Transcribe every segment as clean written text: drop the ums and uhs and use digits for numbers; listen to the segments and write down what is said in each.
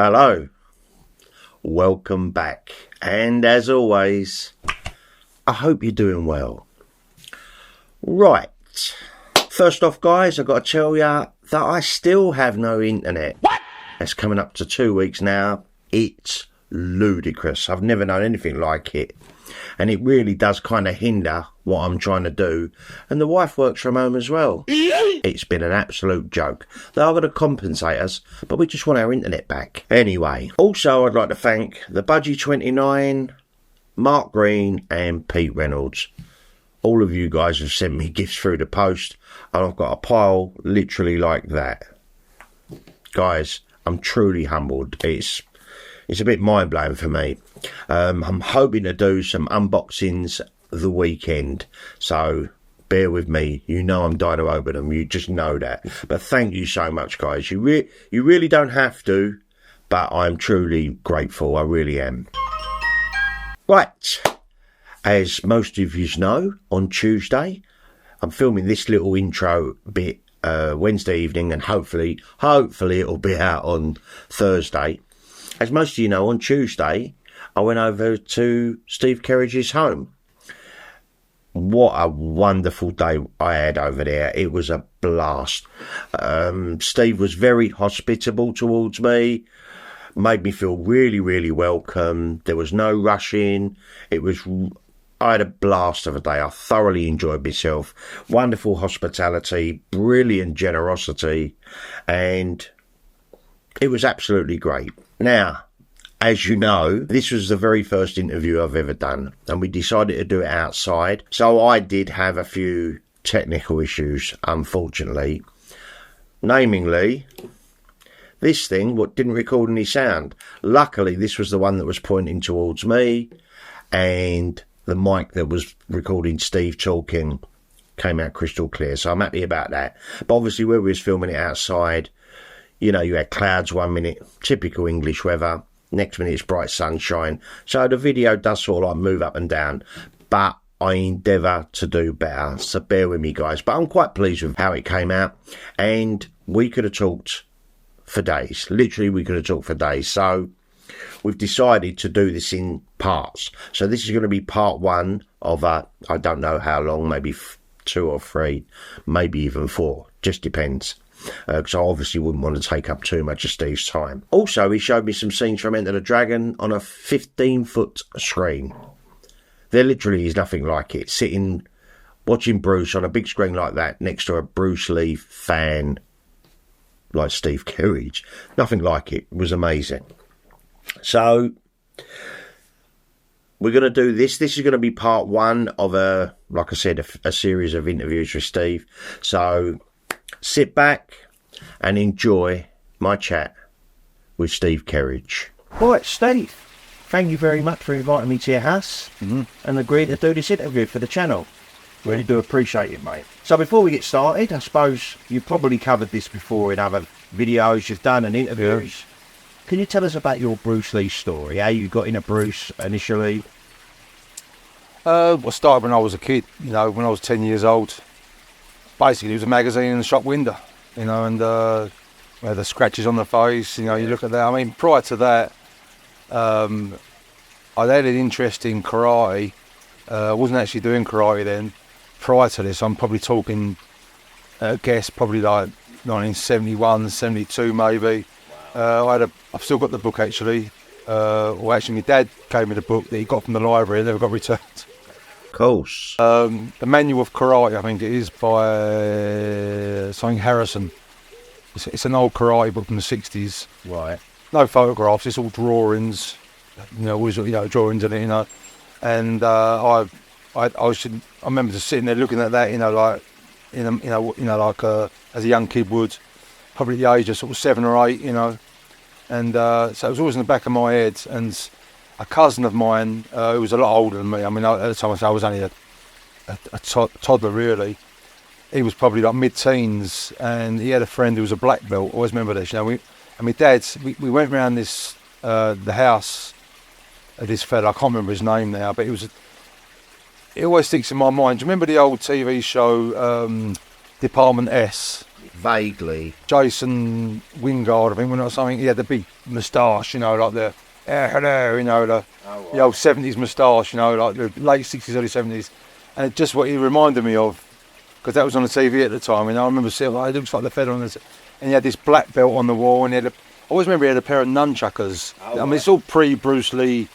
Hello, welcome back, and as always, I hope you're doing well. Right, first off guys, I've got to tell you that I still have no internet. What? It's coming up to 2 weeks now. It's ludicrous. I've never known anything like it, and it really does kind of hinder what I'm trying to do, and the wife works from home as well. It's been an absolute joke. They are going to compensate us, but we just want our internet back. Anyway, also I'd like to thank the Budgie29, Mark Green and Pete Reynolds. All of you guys have sent me gifts through the post, and I've got a pile literally like that. Guys, I'm truly humbled. It's a bit mind-blowing for me. I'm hoping to do some unboxings the weekend, so bear with me. You know I'm dying to open them. You just know that. But thank you so much, guys. You really don't have to, but I'm truly grateful. I really am. Right. As most of you know, on Tuesday, I'm filming this little intro bit Wednesday evening, and hopefully it'll be out on Thursday. As most of you know, on Tuesday, I went over to Steve Kerridge's home. What a wonderful day I had over there. It was a blast. Steve was very hospitable towards me, made me feel really, really welcome. There was no rushing. I had a blast of a day. I thoroughly enjoyed myself. Wonderful hospitality, brilliant generosity, and it was absolutely great. Now, as you know, this was the very first interview I've ever done, and we decided to do it outside. So I did have a few technical issues, unfortunately. Namely, this thing, what didn't record any sound. Luckily, this was the one that was pointing towards me, and the mic that was recording Steve talking came out crystal clear, so I'm happy about that. But obviously, where we was filming it outside, you know, you had clouds 1 minute, typical English weather. Next minute it's bright sunshine. So the video does sort of like move up and down, but I endeavour to do better. So bear with me, guys. But I'm quite pleased with how it came out. And we could have talked for days. Literally, we could have talked for days. So we've decided to do this in parts. So this is going to be part one of I don't know how long, maybe 2 or 3, maybe even 4. Just depends. Because I obviously wouldn't want to take up too much of Steve's time. Also, he showed me some scenes from Enter the Dragon on a 15-foot screen. There literally is nothing like it. Sitting, watching Bruce on a big screen like that, next to a Bruce Lee fan like Steve Kerridge. Nothing like it. It was amazing. So, we're going to do this. This is going to be part one of like I said, a series of interviews with Steve. So, sit back and enjoy my chat with Steve Kerridge. Right, Steve, thank you very much for inviting me to your house and agreeing to do this interview for the channel. Really do appreciate it, mate. So before we get started, I suppose you've probably covered this before in other videos you've done and interviews. Can you tell us about your Bruce Lee story, how you got into Bruce initially? Well, started when I was a kid, you know, when I was 10 years old. Basically, it was a magazine in the shop window, you know, and where the scratches on the face, you know, you look at that. I mean, prior to that, I'd had an interest in karate. I wasn't actually doing karate then. Prior to this, I'm probably talking, guess, probably like 1971, 72 maybe. I've still got the book actually. Well, actually, my dad gave me the book that he got from the library and never got returned. Of course. The Manual of Karate, I think it is by Singh Harrison. It's an old karate book from the 60s. Right. No photographs, it's all drawings. You know, always, you know, drawings in it, you know. And I remember just sitting there looking at that, you know, like, like as a young kid would, probably at the age of sort of 7 or 8, you know. And so it was always in the back of my head. And a cousin of mine who was a lot older than me, I mean, at the time I was only a toddler really. He was probably like mid-teens, and he had a friend who was a black belt. I always remember this, you know. And my dad, we went round this the house of this fella. I can't remember his name now, but it always sticks in my mind. Do you remember the old TV show Department S? Vaguely. Jason Wingard, I think, when I was something, he had the big moustache, you know, like the hello, you know, the old 70s moustache, you know, like the late 60s, early 70s. And it's just what he reminded me of, because that was on the TV at the time, and I remember seeing, like, it looks like the feather on this, and he had this black belt on the wall, and I always remember he had a pair of nunchuckers. I mean, it's all pre-Bruce Lee,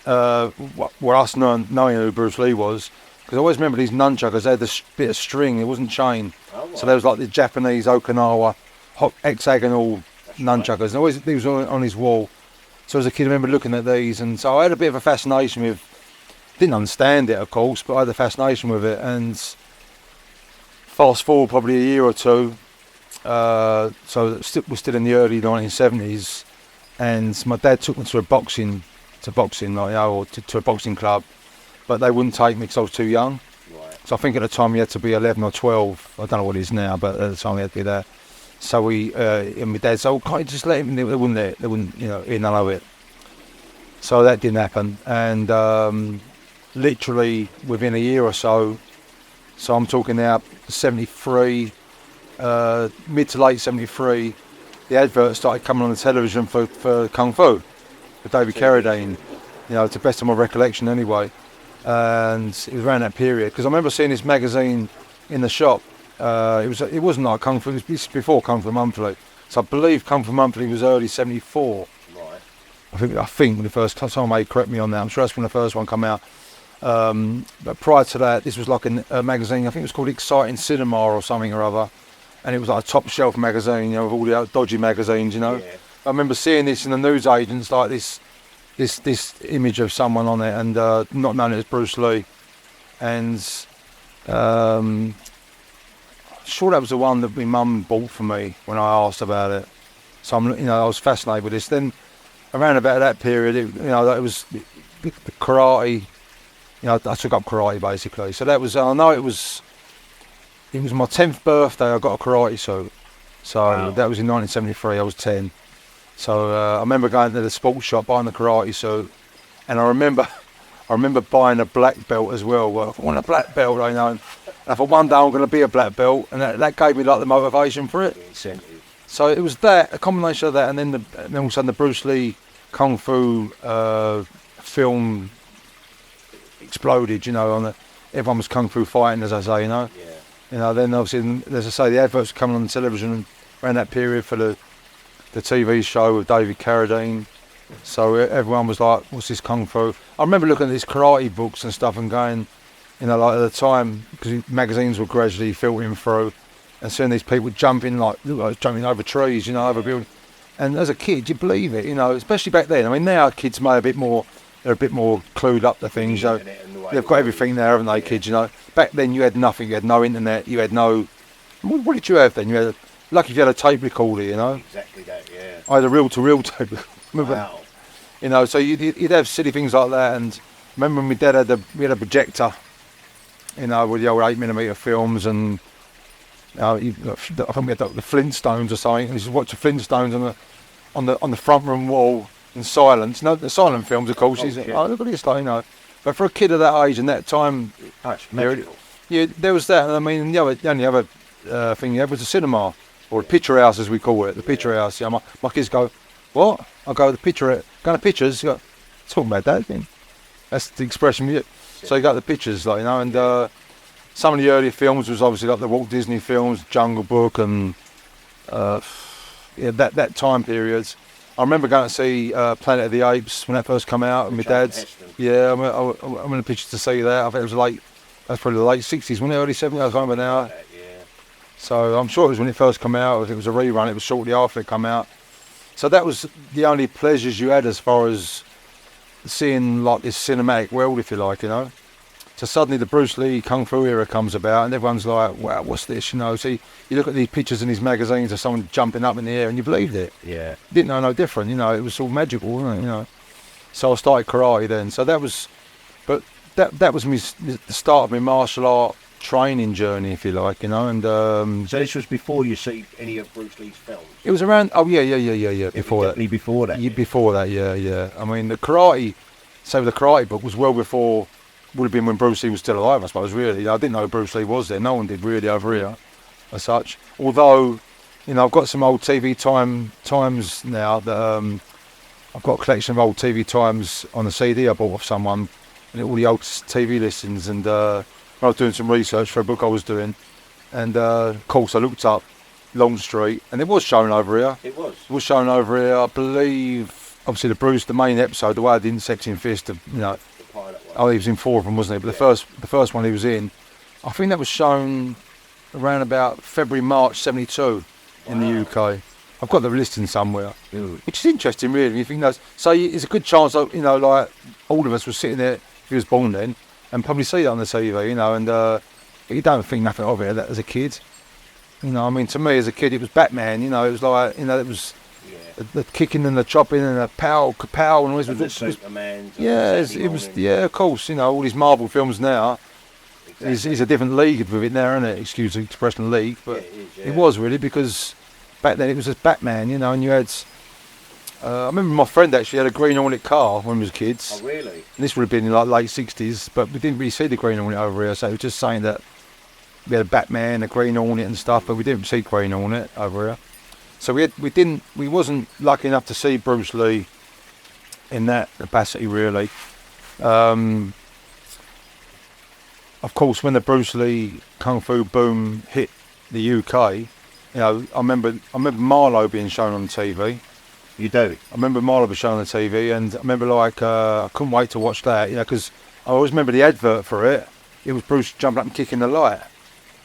us knowing who Bruce Lee was, because I always remember these nunchuckers, they had this bit of string, it wasn't chain. So there was like the Japanese Okinawa hexagonal nunchuckers, and always these were on his wall. So as a kid I remember looking at these, and so I had a bit of a fascination with, didn't understand it of course, but I had a fascination with it. And fast forward probably a year or two, so we're still in the early 1970s, and my dad took me to boxing, like, you know, or to a boxing club, but they wouldn't take me because I was too young. Right. So I think at the time you had to be 11 or 12. I don't know what it is now, but at the time we had to be there. So and my dad said, "Oh, can't you just let him?" They wouldn't, you know, hear none of it. So that didn't happen, and literally within a year or so I'm talking now 73, mid to late 73, the adverts started coming on the television for Kung Fu, for David Carradine, you know, to the best of my recollection anyway. And it was around that period, because I remember seeing this magazine in the shop. It wasn't like Kung Fu, it was before Kung Fu Monthly. So I believe Kung Fu Monthly was early 74. Right. I think when the first, someone may correct me on that, I'm sure that's when the first one came out. But prior to that, this was like a magazine, I think it was called Exciting Cinema or something or other. And it was like a top shelf magazine, you know, with all the dodgy magazines, you know. Yeah. I remember seeing this in the newsagents, like this image of someone on it, and not knowing it as Bruce Lee. And sure that was the one that my mum bought for me when I asked about it. So I was fascinated with this. Then around about that period, it was the karate. You know, I took up karate basically. So that was, I know it was my 10th birthday. I got a karate suit. So wow. That was in 1973. I was 10. So I remember going to the sports shop buying the karate suit, and I remember buying a black belt as well. Well, I want a black belt, you know. And I thought one day I'm going to be a black belt, and that gave me like the motivation for it. So it was that, a combination of that, and then all of a sudden the Bruce Lee Kung Fu film exploded. You know, everyone was Kung Fu fighting, as I say. You know. Yeah. You know. Then obviously, as I say, the adverts were coming on the television around that period for the TV show with David Carradine. So everyone was like, "What's this Kung Fu?" I remember looking at these karate books and stuff and going, you know, like at the time, because magazines were gradually filtering through, and seeing these people jumping jumping over trees, you know, over buildings. And as a kid, you believe it, you know, especially back then. I mean, now kids may they're a bit more clued up to things, you know. They've got everything there, haven't they, kids, you know. Back then you had nothing, you had no internet, you had no... What did you have then? You had lucky if you had a tape recorder, you know. Exactly that, yeah. I had a reel-to-reel tape recorder. Wow. You know, so you'd have silly things like that. And remember when my dad we had a projector, you know, with the old 8mm films, and I think we had the Flintstones or something, and you just watch the Flintstones on the front room wall in silence. No, the silent films, of course. Look at this, like, you know. But for a kid of that age and that time, yeah, there was that. I mean, the only other thing you had was the cinema, or the picture house, as we call it, the picture house. Yeah, my kids go, "What?" I go, "The picture, going to pictures." You go, "Talking about that thing." That's the expression we use. So you got the pictures, like, you know, and some of the earlier films was obviously like the Walt Disney films, Jungle Book, and that time periods. I remember going to see Planet of the Apes when that first came out, and my dad's. Yeah, I'm in a picture to see that. I think it was that's probably the late 60s, wasn't it? Early 70s, I can't remember now. Yeah. So I'm sure it was when it first came out. If it was a rerun, it was shortly after it came out. So that was the only pleasures you had as far as seeing like this cinematic world, if you like, you know. So suddenly the Bruce Lee Kung Fu era comes about, and everyone's like, "Wow, what's this?" You know. So you look at these pictures in these magazines of someone jumping up in the air, and you believed it. Yeah. Didn't know no different, you know. It was all magical, wasn't it? You know. So I started karate then. So that was the start of my martial art training journey, if you like, you know. And so this was before you see any of Bruce Lee's films. It was around. Oh yeah. Before that. Before that. Before that, yeah. I mean, the karate book was well before. Would have been when Bruce Lee was still alive, I suppose. Really, I didn't know who Bruce Lee was then. No one did really over here. as such. Although, I've got some old TV times now that I've got a collection of old TV times on a CD I bought off someone, and all the old TV listings. And I was doing some research for a book I was doing, and of course I looked up Long Street, and it was shown over here. It was. It was shown over here, I believe. Obviously, the main episode, the way I did Insecting Fist, The pilot one. Oh, he was in 4 of them, wasn't he? But the first one he was in, I think that was shown around about February, March '72 in the UK. I've got the listing somewhere, which is interesting, really. You think that's so? It's a good chance that like all of us were sitting there if he was born then, and probably see it on the TV, and you don't think nothing of it as a kid. I mean, to me as a kid, it was Batman. It was like it was the kicking and the chopping and the pow, and all this. And the Superman. It was. Yeah, of course. All these Marvel films now. Exactly. Is a different league with it now, isn't it? Excuse the expression, league, but it was really because back then it was just Batman, and you had. I remember my friend actually had a Green Hornet car when we was kids. Oh, really? And this would have been in like late '60s, but we didn't really see the Green Hornet over here. So it was just saying that we had a Batman, a Green Hornet, and stuff, but we didn't see Green Hornet over here. So we wasn't lucky enough to see Bruce Lee in that capacity, really. Of course, when the Bruce Lee Kung Fu boom hit the UK, I remember Marlowe being shown on TV. You do? I remember Marlowe being shown on the TV, and I remember I couldn't wait to watch that, because I always remember the advert for it. It was Bruce jumping up and kicking the light,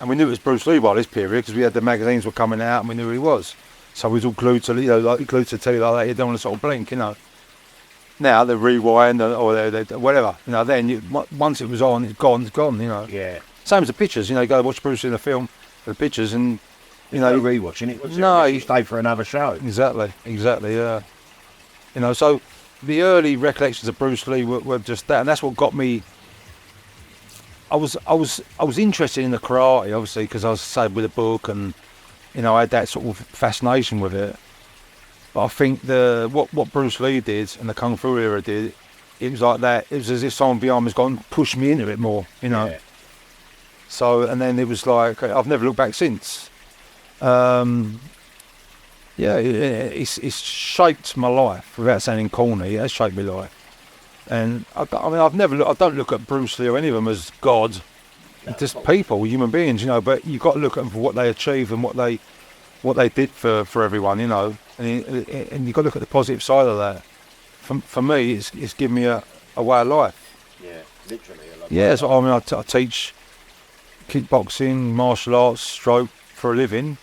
and we knew it was Bruce Lee by this period because we had the magazines were coming out and we knew who he was. So we was all glued to glued to the TV like that. You don't want to sort of blink, Now they rewind or they whatever. Then once it was on, it's gone. Yeah. Same as the pictures. You go watch Bruce in a film for the pictures, and you're rewatching it. No, you stay for another show. Exactly. Yeah. So the early recollections of Bruce Lee were just that, and that's what got me. I was interested in the karate, obviously, because I was saved with a book, and I had that sort of fascination with it. But I think what Bruce Lee did and the Kung Fu era did, it was like that. It was as if someone behind me's gone and pushed me into it more, Yeah. So, and then it was like, I've never looked back since. It's shaped my life. Without sounding corny, it has shaped my life. And I don't look at Bruce Lee or any of them as God. Just people, human beings, But you've got to look at them for what they achieved and what they did for everyone, And you've got to look at the positive side of that. For me, it's given me a way of life. Yeah, literally. So I teach kickboxing, martial arts, stroke for a living,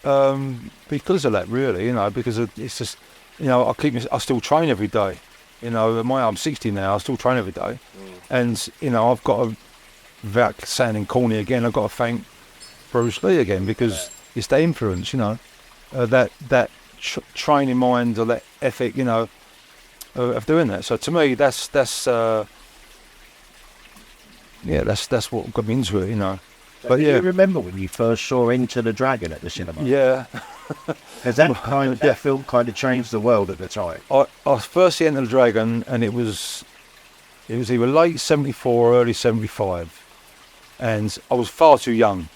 because of that, really. Because it's just, I still train every day. I'm 60 now. I still train every day, and I've got without sounding corny again, I've got to thank Bruce Lee again because it's the influence, that training mind or that ethic, of doing that. So to me, that's what got me into it, So But do yeah, you remember when you first saw Into the Dragon at the cinema? yeah. Has that film kind of changed the world at the time? I first entered the Dragon, and it was either late '74 or early '75, and I was far too young.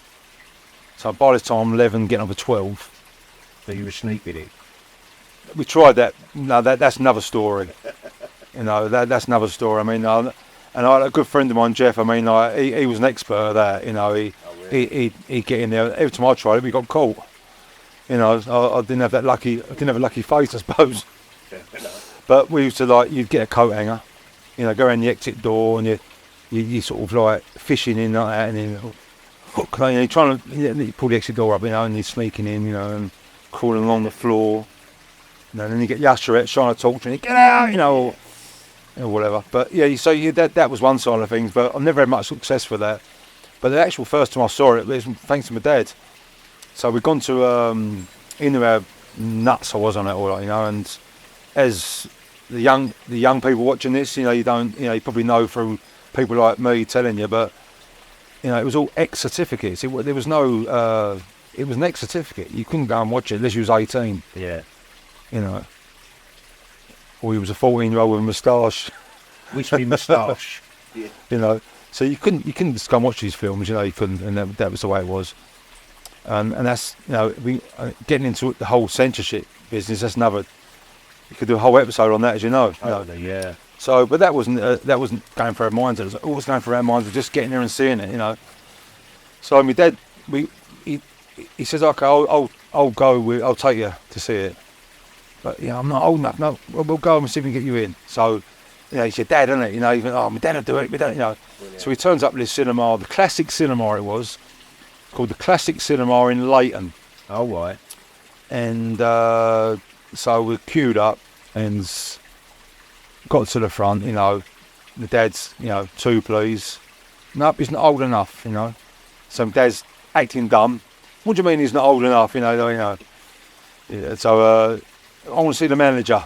So by this time I'm 11, getting up to 12. So you were sneaking it? We tried that. No, that's another story. That's another story. I mean, and I had a good friend of mine, Jeff. I mean, he was an expert at that. He'd get in there. Every time I tried it, we got caught. I didn't have that lucky. I didn't have a lucky face, I suppose. But we used to you'd get a coat hanger, go around the exit door, and you sort of like fishing in like that, and then hook, you're trying to you pull the exit door up, and you're sneaking in, and crawling along the floor. And then you get the usherette trying to talk to you, get out, or whatever. But yeah, so that was one side of things. But I've never had much success for that. But the actual first time I saw it was thanks to my dad. So we'd gone to he knew how nuts I was on it all, and as the young people watching this, you don't, you probably know through people like me telling you, but it was all X certificates. There was no, it was an X certificate. You couldn't go and watch it unless you was 18. Yeah. Or he was a 14-year-old with a moustache. Wispy moustache. Yeah. So you couldn't just go and watch these films. You couldn't, and that was the way it was. and that's we getting into the whole censorship business. That's another. You could do a whole episode on that, as you know. Totally, yeah. So, but that wasn't going through our minds. It was always going through our minds was just getting there and seeing it, So my dad, he says, okay, I'll go. I'll take you to see it. But I'm not old enough. No, we'll go and see if we can get you in. So, he's your dad, isn't it? He went, oh, my dad will do it. My dad, Brilliant. So he turns up to this cinema, the classic cinema it was, called the Classic Cinema in Leighton. Oh, right. And so we queued up and got to the front, the dad's, 2 please. Nope, he's not old enough, So dad's acting dumb. What do you mean he's not old enough, Yeah, so I want to see the manager.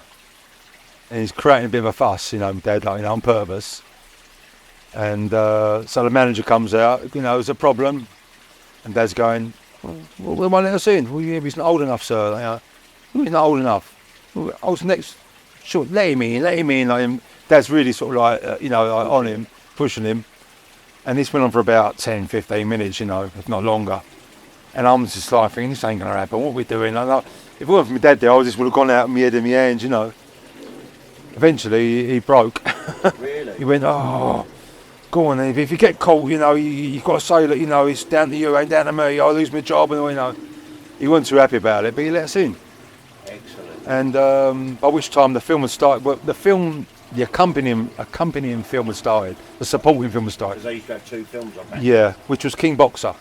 And he's creating a bit of a fuss, dad, on purpose. And so the manager comes out, there's a problem. And dad's going, well, they won't let us in. Well, yeah, he's not old enough, sir. He's not old enough. I was next. Sure, let him in. Like, dad's really sort of like, on him, pushing him. And this went on for about 10, 15 minutes, if not longer. And I'm just like thinking, this ain't going to happen. What are we doing? Like, if it weren't for my dad there, I just would have gone out with my head in my hands, Eventually, he broke. Really? He went, oh, go on, if you get caught, you've got to say that, it's down to you, ain't down to me. I lose my job, and he wasn't too happy about it, but he let us in. Excellent. And by which time the film had started. Well, the accompanying film had started. The supporting film had started. Because they used to have 2 films on that. Yeah, which was King Boxer.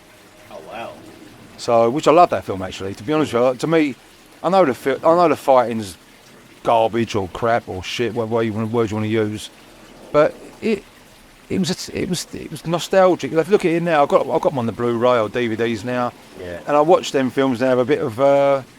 Oh, wow. So, which I love that film actually. To be honest with you, to me, I know the fighting's garbage or crap or shit, whatever words you want to use, but it was nostalgic. If you look at it now, I've got them on the Blu-ray or DVDs now, Yeah. and I watch them films and have a bit of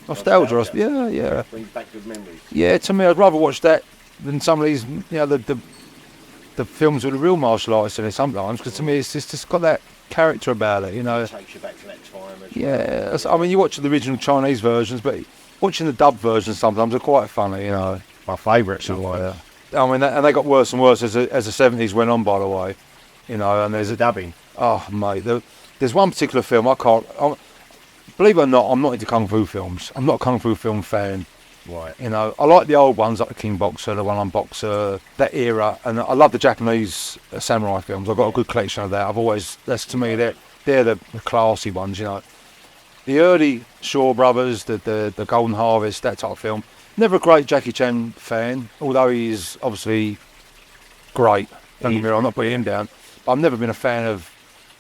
nostalgia. Yeah. Brings back good memories. Yeah, to me, I'd rather watch that than some of these, the films with the real martial artists in it sometimes, because to me, it's just got that character about it, It takes you back to that time as well. Yeah, I mean, you watch the original Chinese versions, but watching the dub versions sometimes are quite funny, My favourites are like I mean, and they got worse and worse as the 70s went on, by the way. And there's the dubbing. Oh, mate, there's one particular film believe it or not, I'm not into kung fu films. I'm not a kung fu film fan. Right. I like the old ones, like the King Boxer, the One on Boxer, that era, and I love the Japanese samurai films. I've got a good collection of that. That's to me, they're the classy ones, The early Shaw Brothers, the Golden Harvest, that type of film. Never a great Jackie Chan fan, although he's obviously great. Don't get me wrong, I'm not putting him down. But I've never been a fan of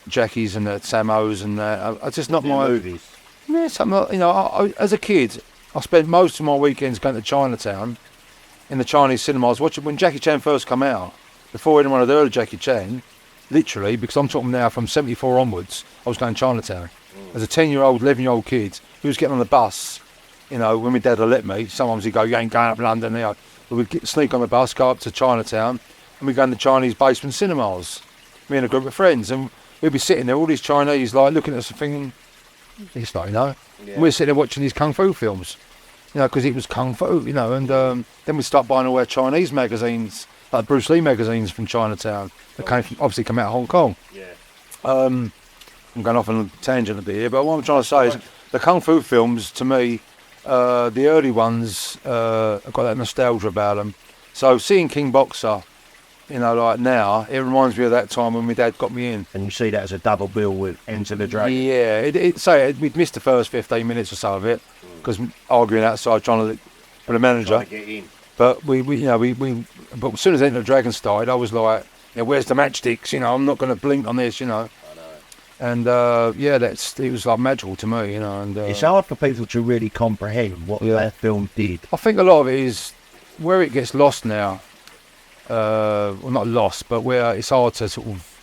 Jackie's and the Samos and that. It's just not my movies. Yeah, something. As a kid, I spent most of my weekends going to Chinatown in the Chinese cinemas watching when Jackie Chan first come out. Before anyone had heard of Jackie Chan, literally, because I'm talking now from 74 onwards, I was going to Chinatown. As a 10-year-old, 11-year-old kid, who was getting on the bus, when my dad would let me, sometimes he'd go, you ain't going up London. We'd sneak on the bus, go up to Chinatown, and we'd go in the Chinese basement cinemas, me and a group of friends, and we'd be sitting there, all these Chinese, like, looking at us and thinking, it's not, Yeah. And we're sitting there watching these kung fu films, because it was kung fu, and then we'd start buying all our Chinese magazines, like Bruce Lee magazines from Chinatown, that obviously come out of Hong Kong. Yeah. I'm going off on a tangent a bit here, but what I'm trying to say is the kung fu films, to me, the early ones have got that nostalgia about them. So seeing King Boxer, like now, it reminds me of that time when my dad got me in. And you see that as a double bill with Enter the Dragon. Yeah, we'd missed the first 15 minutes or so of it because arguing outside trying to for the manager. Trying to get in. But but as soon as Enter the Dragon started, I was like, where's the matchsticks? I'm not going to blink on this, I know. And it was like magical to me, And It's hard for people to really comprehend what that film did. I think a lot of it is where it gets lost now. Well, not lost, but where it's hard to sort of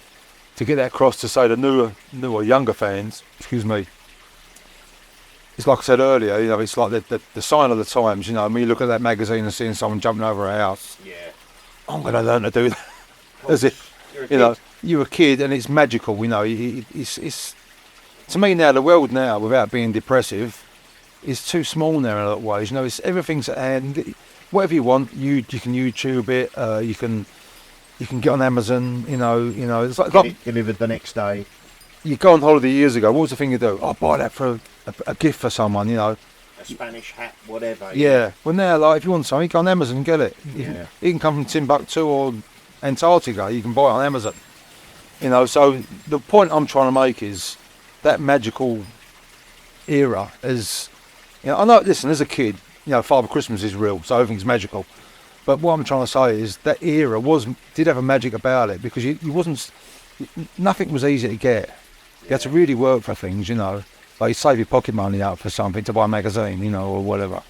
to get that across to say the newer, younger fans. Excuse me. It's like I said earlier, it's like the sign of the times. When you look at that magazine and seeing someone jumping over a house. Yeah. I'm going to learn to do that. As if you're a kid and it's magical. It's to me now the world now, without being depressive, is too small now in a lot of ways. It's everything's at hand. Whatever you want, you can YouTube it. You can get on Amazon. It's like Delivered the next day. you go on holiday years ago. What was the thing you do? I'll buy that for a gift for someone, you know. A Spanish hat, whatever. Yeah. Well, now, like, if you want something, go on Amazon and get it. Yeah. You can come from Timbuktu or Antarctica. You can buy it on Amazon. You know, so the point I'm trying to make is that magical era is, you know, I know, listen, as a kid, you know, Father Christmas is real, so everything's magical. But what I'm trying to say is that era did have a magic about it, because nothing was easy to get. You had to really work for things, you know. Like, you save your pocket money out for something, to buy a magazine, you know, or whatever.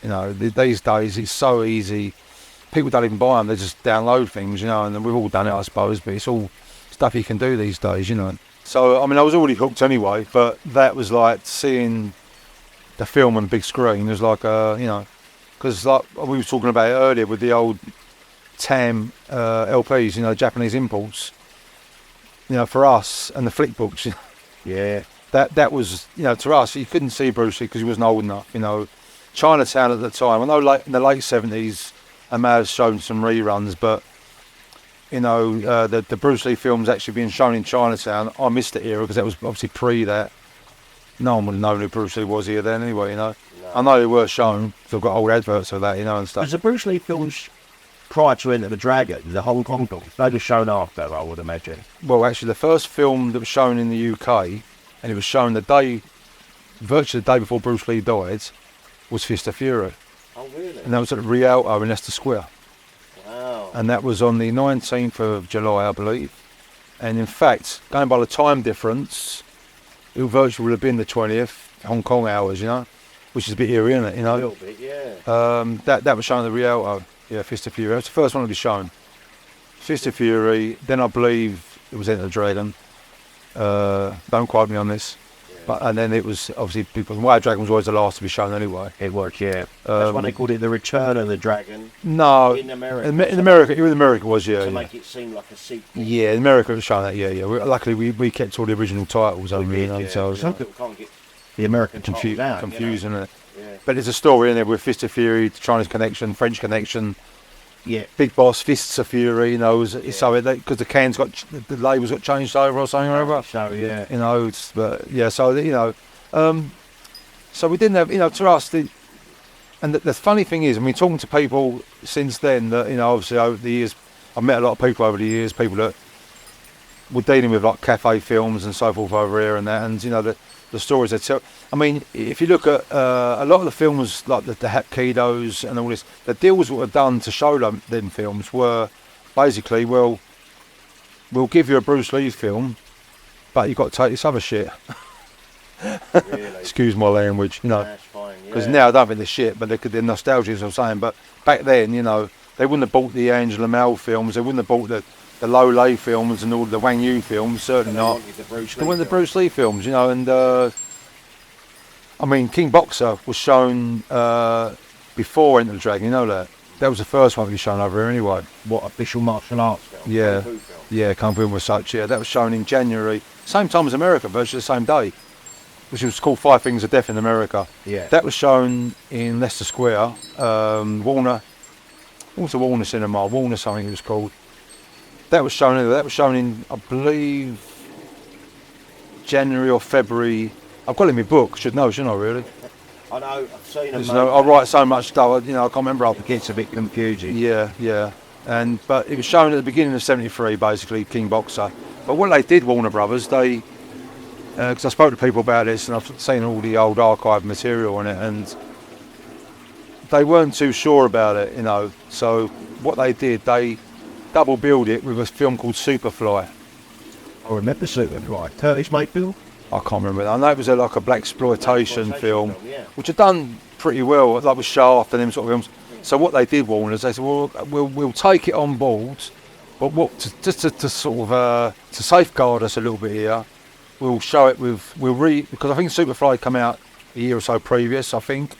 You know, these days it's so easy. People don't even buy them, they just download things, you know, and we've all done it, I suppose, but it's all stuff you can do these days, you know. So, I mean, I was already hooked anyway, but that was like seeing the film on the big screen. It was like, you know, because like we were talking about it earlier with the old TAM LPs, you know, Japanese imports, you know, for us, and the flick books. Yeah. That was, you know, to us, you couldn't see Bruce Lee because he wasn't old enough, you know. Chinatown at the time, I know in the late 70s, I may have shown some reruns, but, you know, the Bruce Lee films actually being shown in Chinatown, I missed the era because that was obviously pre that. No one would have known who Bruce Lee was here then anyway, you know. No. I know they were shown, because I've got old adverts of that, you know, and stuff. Was the Bruce Lee films prior to Enter the Dragon, the Hong Kong films, they were shown after, I would imagine? Well, actually, the first film that was shown in the UK, and it was shown virtually the day before Bruce Lee died, was Fist of Fury. Oh, really? And that was at the Rialto in Leicester Square. Wow. And that was on the 19th of July, I believe. And in fact, going by the time difference, it virtually would have been the 20th Hong Kong hours, you know, which is a bit eerie, isn't it, you know? A little bit, yeah. That was shown at the Rialto, yeah, Fist of Fury. It was the first one to be shown. Fist of Fury, then I believe it was Enter the Dragon. Don't quote me on this. But, and then it was obviously White Dragon was always the last to be shown anyway. It was, yeah. That's why they called it the Return of the Dragon. No, in America. In America, it was, yeah. To make it seem like a sequel. Yeah, in America it was shown that, yeah. Luckily, we kept all the original titles over here, you know. So some people can't get the American confusing, you know? It? Yeah. But there's a story in there with Fist of Fury, Chinese connection, French connection. Yeah. Big Boss, Fists of Fury, you know, so because the cans the labels got changed over or something or other. So, yeah. You know, but yeah, so, you know, so we didn't have, you know, to us, and the funny thing is, I mean, talking to people since then, that, you know, obviously over the years, I've met a lot of people over the years, people that were dealing with like cafe films and so forth over here and that, and, you know, the stories they tell. I mean, if you look at a lot of the films, like the Hapkidos and all this, the deals that were done to show them films were basically, well, we'll give you a Bruce Lee film, but you've got to take this other shit. Really? Excuse my language, you know. That's fine, yeah. Because now I don't think they're shit, but they're nostalgia, as I'm saying. But back then, you know, they wouldn't have bought the Angela Mel films, they wouldn't have bought the Lo Lei films and all the Wang Yu films, certainly not. They wanted the Bruce Lee films, you know, and I mean, King Boxer was shown before Enter the Dragon, you know that? That was the first one to be shown over here anyway. What, official martial arts film? Yeah, Kung Fu film? Yeah, Kung Fu was such, yeah. That was shown in January, same time as America, virtually the same day, which was called Five Fingers of Death in America. Yeah. That was shown in Leicester Square, Warner, what was the Warner Cinema? Warner something it was called. That was shown in, I believe, January or February. I've got it in my book, shouldn't I really? I know, I've seen them. I write so much stuff, you know, I can't remember. It gets a bit confusing. Yeah. But it was shown at the beginning of '73, basically, King Boxer. But what they did, Warner Brothers, they, because I spoke to people about this and I've seen all the old archive material on it, and they weren't too sure about it, you know. So what they did, they double billed it with a film called Superfly. I remember Superfly. Turkish made film? I can't remember. I know it was like a blaxploitation film, yeah. which had done pretty well, like with Shaft and them sort of films. So what they did, Warner, is they said, well, we'll take it on board, but just to sort of to safeguard us a little bit here, we'll show it because I think Superfly come out a year or so previous. I think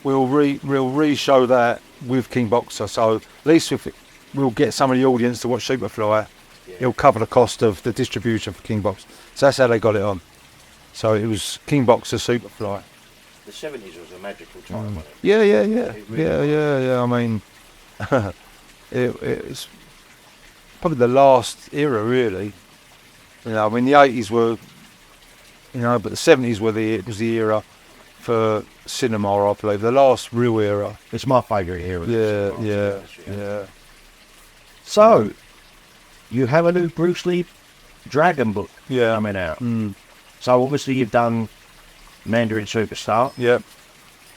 we'll re-show that with King Boxer. So at least we'll get some of the audience to watch Superfly. Yeah. It'll cover the cost of the distribution for King Boxer. So that's how they got it on. So it was King Boxer, Superfly. The 70s was a magical time, wasn't it? Yeah. I mean, it's probably the last era, really. You know, I mean, the 80s were, you know. But the 70s was the era for cinema, I believe, the last real era. It's my favourite era. Yeah. So, you have a new Bruce Lee Dragon book Yeah. coming out. So obviously you've done Mandarin Superstar. Yeah.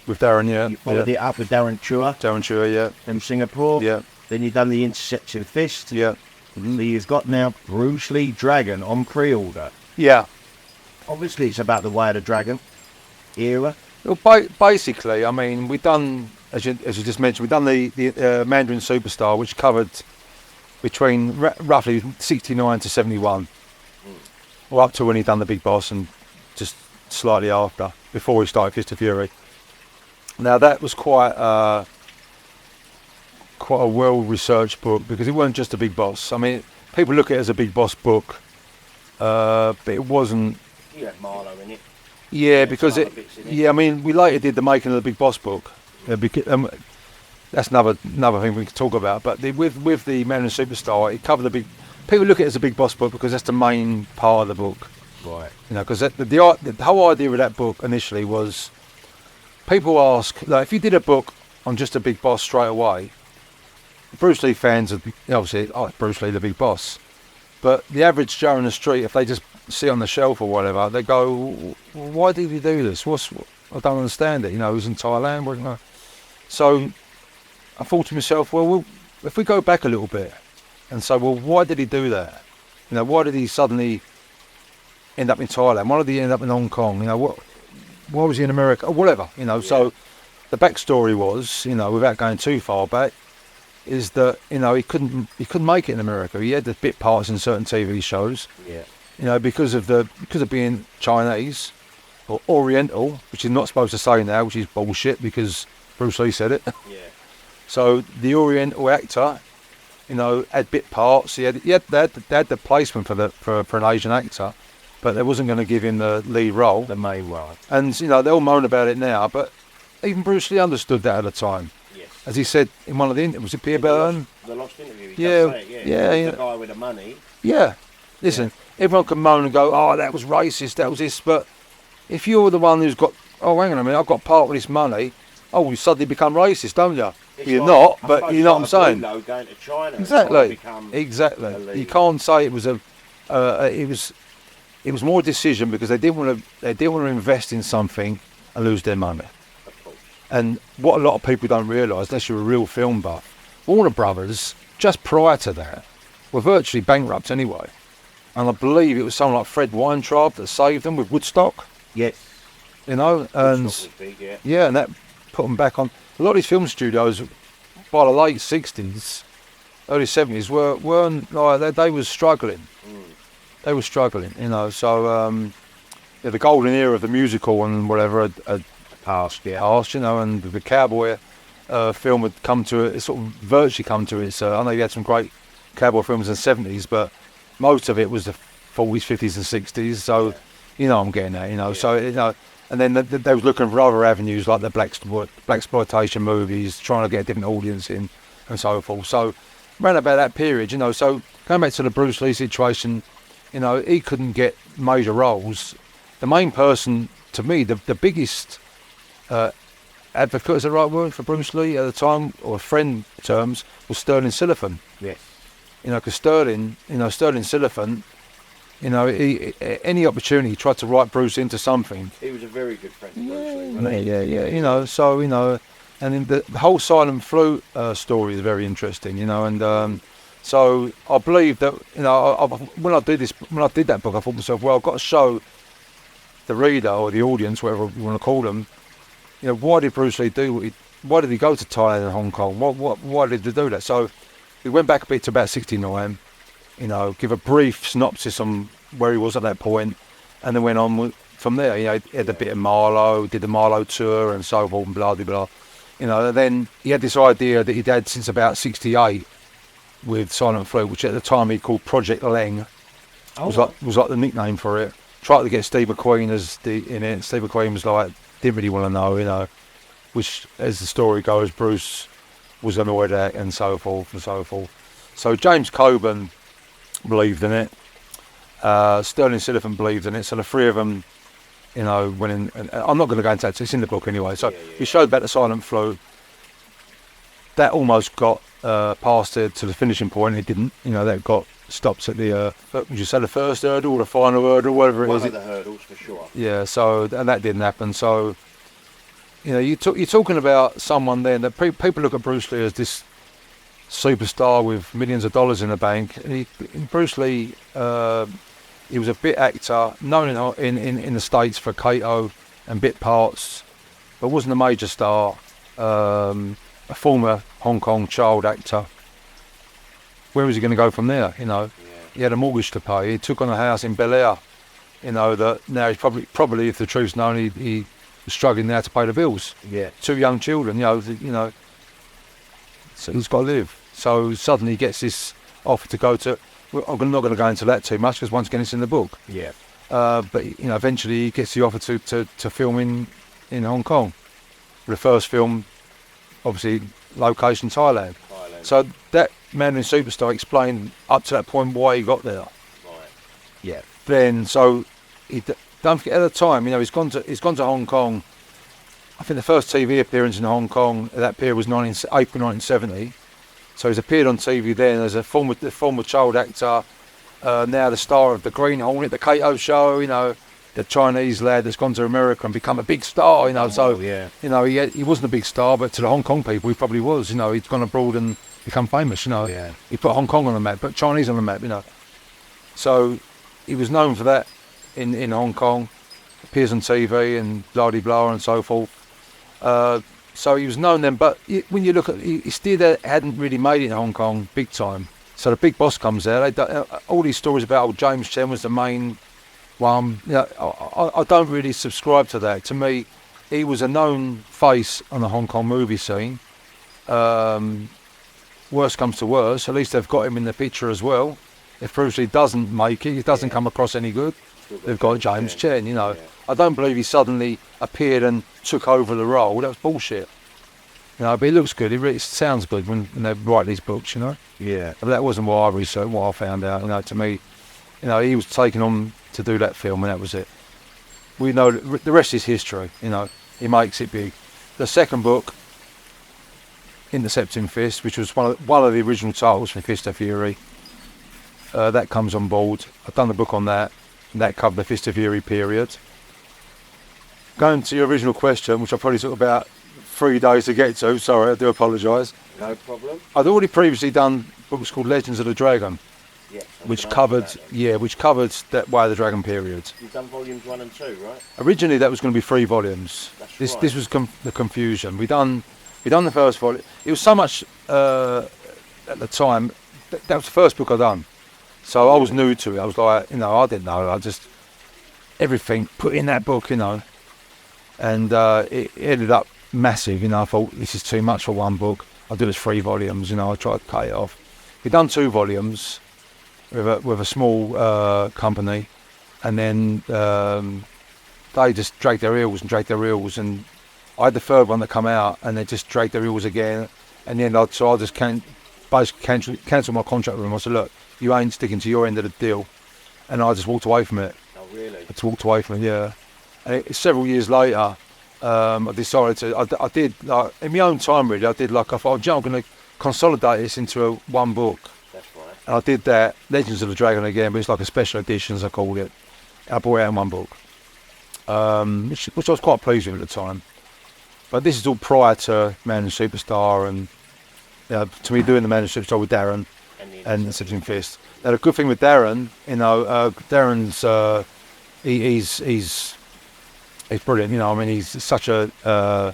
With Darren, You followed it up with Darren Chua Darren Chua, yeah. from Singapore. Yeah. Then you've done the Interception Fist. Yeah. So you've got now Bruce Lee Dragon on pre-order. Yeah. Obviously it's about the Way of the Dragon era. Well, basically, I mean, we've done, as you just mentioned, we've done the Mandarin Superstar, which covered between roughly 69 to 71. Or up to when he done the Big Boss and just slightly after, before he started Fist of Fury. Now that was quite a well-researched book, because it wasn't just a Big Boss. I mean, people look at it as a Big Boss book, but it wasn't. You had Marlowe in it. Yeah, because I mean, we later did the making of the Big Boss book. That's another thing we could talk about. But with the Mandarin Superstar, it covered the big. People look at it as a Big Boss book because that's the main part of the book. Right. You know, because the whole idea of that book initially was, people ask, like, if you did a book on just a Big Boss straight away, Bruce Lee fans would obviously, Bruce Lee the Big Boss. But the average Joe in the street, if they just see it on the shelf or whatever, they go, why did he do this? I don't understand it. You know, he was in Thailand. So I thought to myself, well, if we go back a little bit and say, well, why did he do that? You know, why did he suddenly end up in Thailand? Why did he end up in Hong Kong? You know, why was he in America? Or whatever, you know. Yeah. So the backstory was, you know, without going too far back, is that, you know, he couldn't make it in America. He had the bit parts in certain TV shows. Yeah. You know, because of being Chinese or Oriental, which is not supposed to say now, which is bullshit because Bruce Lee said it. Yeah. So the Oriental actor, you know, had bit parts. They had the placement for an Asian actor, but they wasn't going to give him the lead role, the main role. And you know, they all moan about it now, but even Bruce Lee understood that at the time. Yes. As he said in one of the interviews, was it Pierre Byrne? The Lost interview. Yeah. The guy with the money. Yeah. Listen, everyone can moan and go, oh, that was racist, that was this, but if you're the one who's got, oh, hang on a minute, I've got part of this money, oh, you suddenly become racist, don't you? You're not, but you know what I'm saying. Going to China Exactly. You can't say it was it was more a decision because they didn't want to invest in something and lose their money. Of course. And what a lot of people don't realise, unless you're a real film buff, Warner Brothers, just prior to that, were virtually bankrupt anyway. And I believe it was someone like Fred Weintraub that saved them with Woodstock. Yes. You know, and big, and that put them back on. A lot of these film studios, by the late 60s, early 70s, weren't like they was struggling. They were struggling, you know. So the golden era of the musical and whatever had passed, you know, and the cowboy film had come to it. It sort of virtually come to its. I know you had some great cowboy films in the 70s, but most of it was the 40s, 50s, and 60s. So, you know, I'm getting that, you know. Yeah. So, you know, and then they was looking for other avenues like the blaxploitation movies, trying to get a different audience in, and so forth. So, around about that period, you know. So, going back to the Bruce Lee situation, you know, he couldn't get major roles. The main person, to me, the biggest advocate, is the right word for Bruce Lee at the time, or friend terms, was Sterling Silliphant. Yes. You know, because Sterling Silliphant, you know, any opportunity he tried to write Bruce into something. He was a very good friend of Bruce Lee, wasn't he? Yeah. You know, so, you know, and then the whole Silent Flute story is very interesting, you know, and so I believe that, you know, when I did that book, I thought to myself, well, I've got to show the reader or the audience, whatever you want to call them, you know, why did Bruce Lee do why did he go to Thailand and Hong Kong? Why did he do that? So we went back a bit to about 69, you know, give a brief synopsis on where he was at that point, and then went on from there. You know, he had a bit of Marlowe, did the Marlowe tour and so forth and blah, blah, blah. You know, and then he had this idea that he'd had since about 68 with Silent Flute, which at the time he called Project Leng. Was like the nickname for it. Tried to get Steve McQueen in it. Steve McQueen was like, didn't really want to know, you know, which, as the story goes, Bruce was annoyed at, and so forth and so forth. So James Coburn believed in it. Sterling Silliphant believed in it. So the three of them You know, and I'm not going to go into that. It's in the book anyway. So he showed about the silent flu. That almost got past it to the finishing point. It didn't. You know, that got stopped at the. Would you say the first hurdle or the final hurdle, whatever it is? One of the hurdles for sure. Yeah. So and that didn't happen. So. You know, you're talking about someone then that people look at Bruce Lee as this superstar with millions of dollars in the bank. And Bruce Lee, he was a bit actor, known in the States for Kato and bit parts, but wasn't a major star. A former Hong Kong child actor. Where was he going to go from there? You know, he had a mortgage to pay. He took on a house in Bel Air. You know that now he's probably if the truth's known, he was struggling now to pay the bills. Yeah. 2 young children, you know. So he's got to live. So suddenly he gets this offer to go to. Well, I'm not going to go into that too much because once again it's in the book. Yeah. But you know, eventually he gets the offer to film in Hong Kong. The first film, obviously, location Thailand. So that Mandarin Superstar explained up to that point why he got there. Right. Yeah. Then so he. Don't forget, at the time, you know, he's gone to Hong Kong. I think the first TV appearance in Hong Kong at that period was April 1970. So he's appeared on TV then as a former child actor, now the star of the Green Hornet, the Kato show, you know, the Chinese lad that's gone to America and become a big star, you know. You know, he wasn't a big star, but to the Hong Kong people, he probably was. You know, he'd gone abroad and become famous, you know. Yeah. He put Hong Kong on the map, put Chinese on the map, you know. So he was known for that. In Hong Kong, appears on TV and blah and so forth. So he was known then, but when you look at, he still hadn't really made it in Hong Kong big time. So the big boss comes there. All these stories about old James Chen was the main one. You know, I don't really subscribe to that. To me, he was a known face on the Hong Kong movie scene. Worst comes to worst, at least they've got him in the picture as well. If Bruce Lee doesn't make it, he doesn't come across any good. They've got James Chen, you know. I don't believe he suddenly appeared and took over the role. That was bullshit. You know, but it looks good. It sounds good when they write these books, you know. Yeah. But that wasn't what I researched, what I found out. You know, to me, you know, he was taken on to do that film, and that was it. We know the rest is history. You know, he makes it big. The second book, Intercepting Fist, which was one of the original titles for Fist of Fury, that comes on board. I've done the book on that. And that covered the Fist of Fury period. Going to your original question, which I probably took about 3 days to get to. Sorry, I do apologise. No problem. I'd already previously done books called Legends of the Dragon, Yes. which covered that Way of the Dragon period. You've done volumes 1 and 2, right? Originally, that was going to be 3 volumes. That's right. This was the confusion. We done the first volume. It was so much at the time. That was the first book I'd done. So I was new to it. I was like, you know, I didn't know. I just everything put in that book, you know, and it ended up massive. You know, I thought this is too much for one book. I'll do this 3 volumes. You know, I tried to cut it off. We've done 2 volumes with a small company, and then they just dragged their heels, and I had the third one that come out, and they just dragged their heels again, and then I just basically cancelled my contract with them. I said, look, you ain't sticking to your end of the deal, and I just walked away from it. Oh, really? I just walked away from it, yeah. And several years later, I decided to. I did like in my own time, really. I did like I thought, I'm going to consolidate this into one book. That's right. And I did that, Legends of the Dragon again, but it's like a special edition, as I called it. I brought it out in one book, which I was quite pleased with at the time. But this is all prior to Man and Superstar, and to me doing the Man and Superstar with Darren and Intercepting Fist. Now the good thing with Darren, you know, Darren's he's brilliant. You know, I mean, he's such a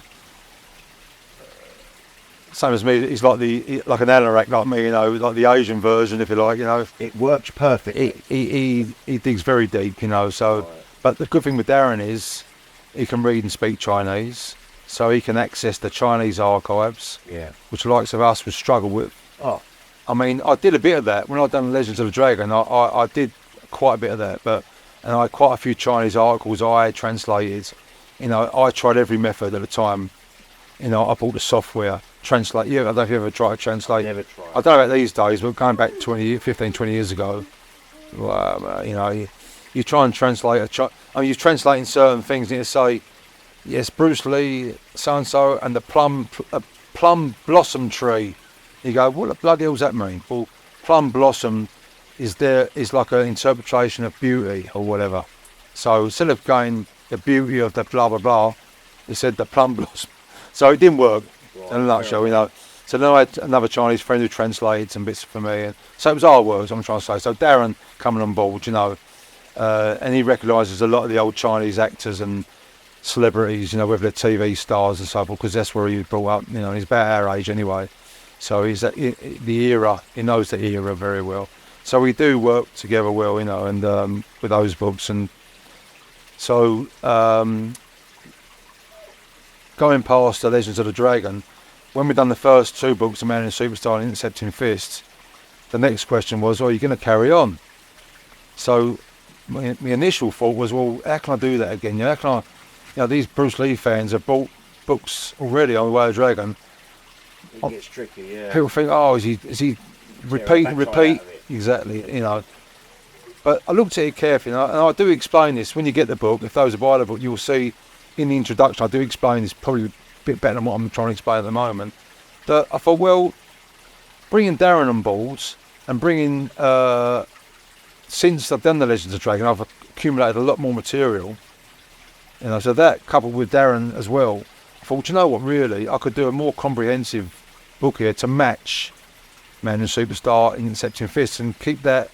same as me. He's like like an anorak like me. You know, like the Asian version, if you like. You know, It works perfectly. he digs very deep. You know, so. Right. But the good thing with Darren is he can read and speak Chinese, so he can access the Chinese archives, Yeah. which the likes of us would struggle with. Oh, I mean, I did a bit of that when I done Legends of the Dragon. I did quite a bit of that, and I had quite a few Chinese articles I translated. You know, I tried every method at the time. You know, I bought the software, translate. Yeah, I don't know if you ever tried to translate. never tried. I don't know about these days, but going back 15, 20 years ago, well, you know, you you try and translate you're translating certain things, and you say, yes, Bruce Lee, so and so, and the plum blossom tree. You go, what the bloody hell does that mean? Well, plum blossom is like an interpretation of beauty or whatever. So instead of going the beauty of the blah blah blah, it said the plum blossom. So it didn't work in a nutshell, you know. So then I had another Chinese friend who translated some bits for me, and so it was our words, I'm trying to say. So Darren coming on board, you know, and he recognises a lot of the old Chinese actors and celebrities, you know, whether they're TV stars and so forth, because that's where he was brought up, you know, he's about our age anyway. So he's the era, he knows the era very well. So we do work together well, you know, and with those books. And so going past the Legends of the Dragon, when we'd done the first 2 books, The Man and Superstar and Intercepting Fists, the next question was, are you going to carry on? So my initial thought was, well, how can I do that again? You know, how can I, you know, these Bruce Lee fans have bought books already on The Way of the Dragon. It gets tricky, yeah. People think, oh, is he repeat, exactly, you know. But I looked at it carefully, and I do explain this. When you get the book, if those are buy the book, you'll see in the introduction, I do explain this probably a bit better than what I'm trying to explain at the moment. That I thought, well, bringing Darren on board and bringing, since I've done the Legends of Dragon, I've accumulated a lot more material. You know, so that coupled with Darren as well, I thought, you know what, really, I could do a more comprehensive book here to match Man and Superstar, Intercepting Fists, and keep that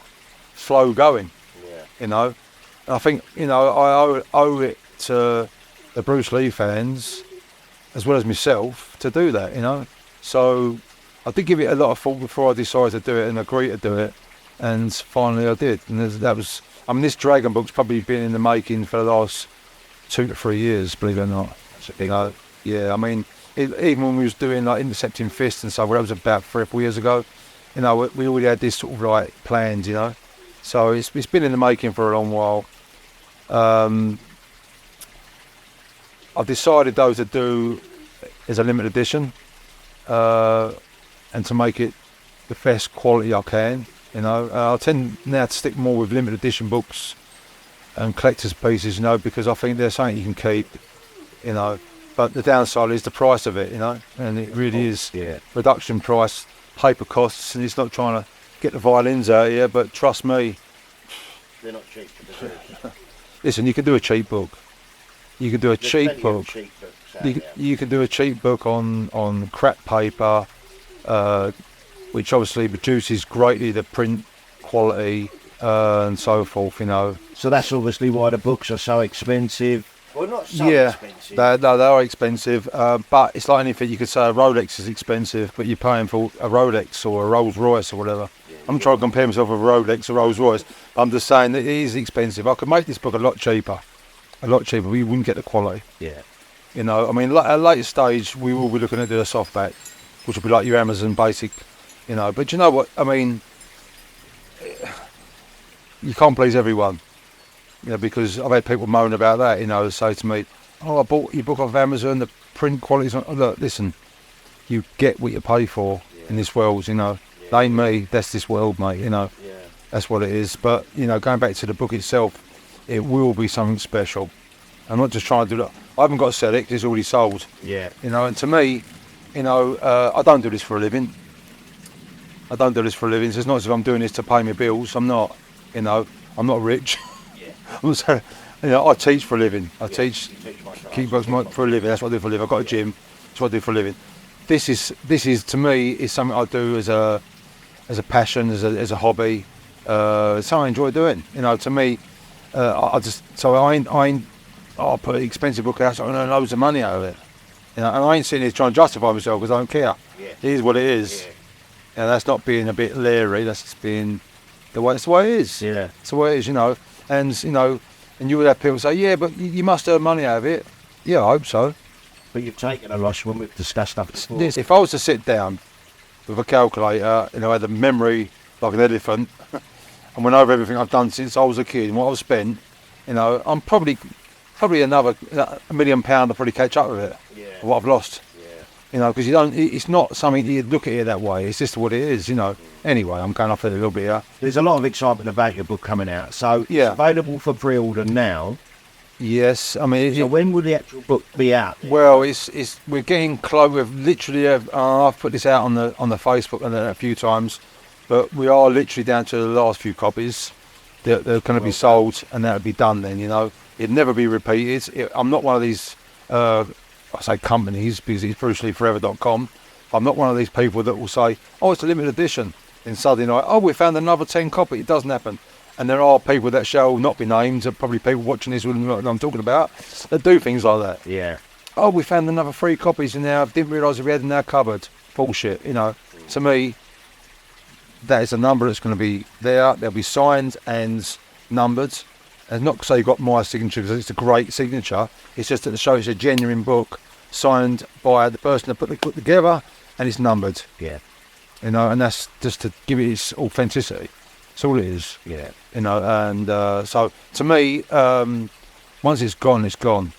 flow going. Yeah. You know, and I think, you know, I owe it to the Bruce Lee fans as well as myself to do that, you know. So I did give it a lot of thought before I decided to do it and agree to do it, and finally I did. And that was, I mean, this Dragon book's probably been in the making for the last 2 to 3 years, believe it or not. You know, yeah, I mean, even when we was doing like Intercepting Fists and stuff, well, that was about 3 or 4 years ago. You know, we already had this sort of like planned, you know. So it's been in the making for a long while. I've decided though to do as a limited edition, and to make it the best quality I can. You know, I tend now to stick more with limited edition books and collector's pieces, you know, because I think they're something you can keep, you know. But the downside is the price of it, you know, and it really is reduction price, paper costs, and it's not trying to get the violins out here, but trust me, they're not cheap to produce. Listen, you can do a cheap book. You can do a cheap book. You can do a cheap book on crap paper, which obviously reduces greatly the print quality and so forth, you know. So that's obviously why the books are so expensive. Well, not so expensive. They are expensive, but it's like anything. You could say a Rolex is expensive, but you're paying for a Rolex or a Rolls Royce or whatever. Yeah, I'm trying to compare myself with a Rolex or Rolls Royce. I'm just saying that it is expensive. I could make this book a lot cheaper, but you wouldn't get the quality. Yeah. You know, I mean, at a later stage, we will be looking at the softback, which will be like your Amazon basic, you know. But you know what? I mean, you can't please everyone. You know, because I've had people moan about that, you know, say to me, oh, I bought your book off Amazon, the print quality's not... Look, listen, you get what you pay for in this world, you know. That ain't me, that's this world, mate, you know. Yeah. That's what it is. But, you know, going back to the book itself, it will be something special. I'm not just trying to do that. I haven't got to sell it because it's already sold. Yeah. You know, and to me, you know, I don't do this for a living. I don't do this for a living. It's not as if I'm doing this to pay my bills. I'm not, you know, I'm not rich. I'm saying, you know, I teach for a living. I teach kickboxing for a living. That's what I do for a living. I've got a gym. That's what I do for a living. This is to me is something I do as a passion, as a hobby. Something I enjoy doing. You know, to me, I put an expensive book out, so I earn loads of money out of it. You know, and I ain't sitting here trying to justify myself because I don't care. Yeah. It is what it is. Yeah. And that's not being a bit leery. That's just being the way. It's the way it is. Yeah. It's the way it is. You know. And, you know, and you would have people say, yeah, but you must earn money out of it. Yeah, I hope so. But you've taken a loss when we've discussed stuff before. If I was to sit down with a calculator, you know, I had a memory like an elephant, and went over everything I've done since I was a kid and what I've spent, you know, I'm probably another £1 million I'll probably catch up with it. Yeah. What I've lost. Yeah. You know, because you don't. It's not something you look at it that way. It's just what it is. You know. Anyway, I'm going off it a little bit here. There's a lot of excitement about your book coming out. So Yeah. it's available for pre-order now. Yes, I mean. So when will the actual book be out? Well, we're getting close. We've literally. I've put this out on the Facebook and a few times, but we are literally down to the last few copies. They're going to be sold, and that'll be done then. You know, it'd never be repeated. I'm not one of these. I say companies because it's BruceLeeForever.com. I'm not one of these people that will say, "Oh, it's a limited edition." Then suddenly, oh, we found another 10 copy. It doesn't happen. And there are people that shall not be named, probably people watching this will know what I'm talking about, that do things like that. Yeah. Oh, we found another 3 copies in there. I didn't realise we had in our cupboard. Bullshit, you know. To me, that is a number that's going to be there. They'll be signed and numbered. And not to say you've got my signature, because it's a great signature. It's just that to show it's a genuine book signed by the person that put the book together, and it's numbered. Yeah. You know, and that's just to give it its authenticity. That's all it is. Yeah. You know, and so to me, once it's gone, it's gone.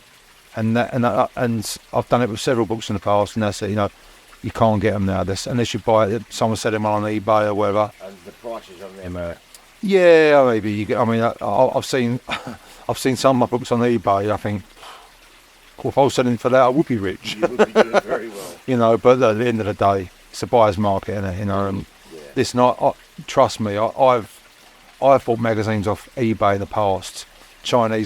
And I've done it with several books in the past, and that's it. You know, you can't get them now unless you buy it. Someone said them on eBay or whatever. And the prices on them are... Yeah, maybe you get. I mean, I've seen some of my books on eBay. I think, well, if I was selling for that, I would be rich. You would be doing very well. You know, but at the end of the day, it's a buyer's market, isn't it? You know, and listen, trust me, I've bought magazines off eBay in the past,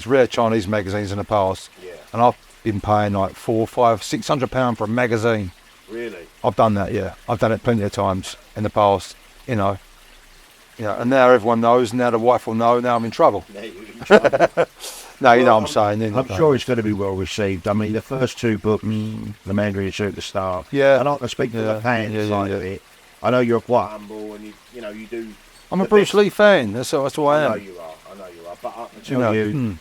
rare Chinese magazines in the past, and I've been paying like £400, £500, £600 for a magazine. Really? I've done that, yeah. I've done it plenty of times in the past, you know. And now everyone knows. Now the wife will know. Now I'm in trouble. Now you're in trouble. No, you know what I'm saying. I'm sure it's going to be well received. I mean, the first 2 books, The Mandarin Superstar. Yeah. And I can speak to the fans side of it. I know you're quite humble, and you do. I'm a Bruce Lee fan. That's who I am. I know you are. But I can tell you,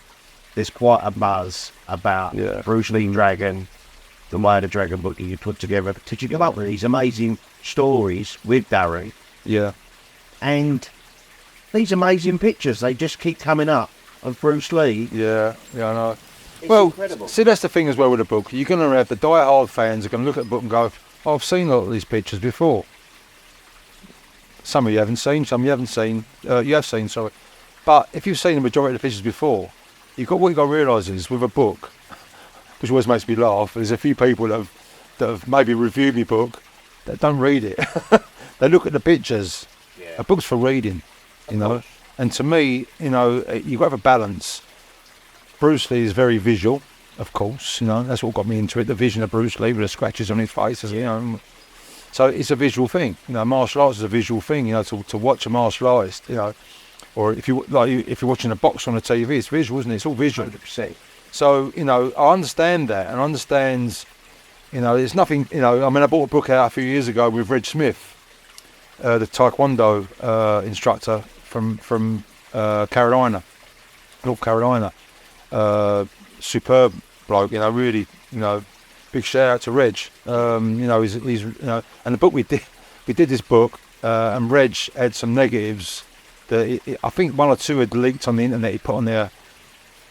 there's quite a buzz about Bruce Lee Dragon, the Way of the Dragon book that you put together. Did you come up with these amazing stories with Darren? Yeah. And these amazing pictures, they just keep coming up of Bruce Lee. Yeah, I know. It's well, incredible. See, that's the thing as well with the book. You're going to have the die-hard fans are going to look at the book and go, oh, I've seen a lot of these pictures before. Some of you haven't seen, some you haven't seen. You have seen, sorry. But if you've seen the majority of the pictures before, what you've got to realise is, with a book, which always makes me laugh, there's a few people that have maybe reviewed my book that don't read it. They look at the pictures. Yeah. A book's for reading, you know. And to me, you know, you've got to have a balance. Bruce Lee is very visual, of course, you know. That's what got me into it, the vision of Bruce Lee with the scratches on his face, you know. So it's a visual thing, you know. Martial arts is a visual thing, you know. To watch a martial artist, you know, or if you're watching a box on the TV, it's visual, isn't it? It's all visual. 100%. So you know, I understand that, and understands, you know, there's nothing, you know. I mean, I bought a book out a few years ago with Reg Smith, the Taekwondo instructor from Carolina, North Carolina. Superb bloke, you know, really, you know, big shout out to Reg. You know, he's you know, and the book we did this book, and Reg had some negatives that I think 1 or 2 had leaked on the internet. He put on there.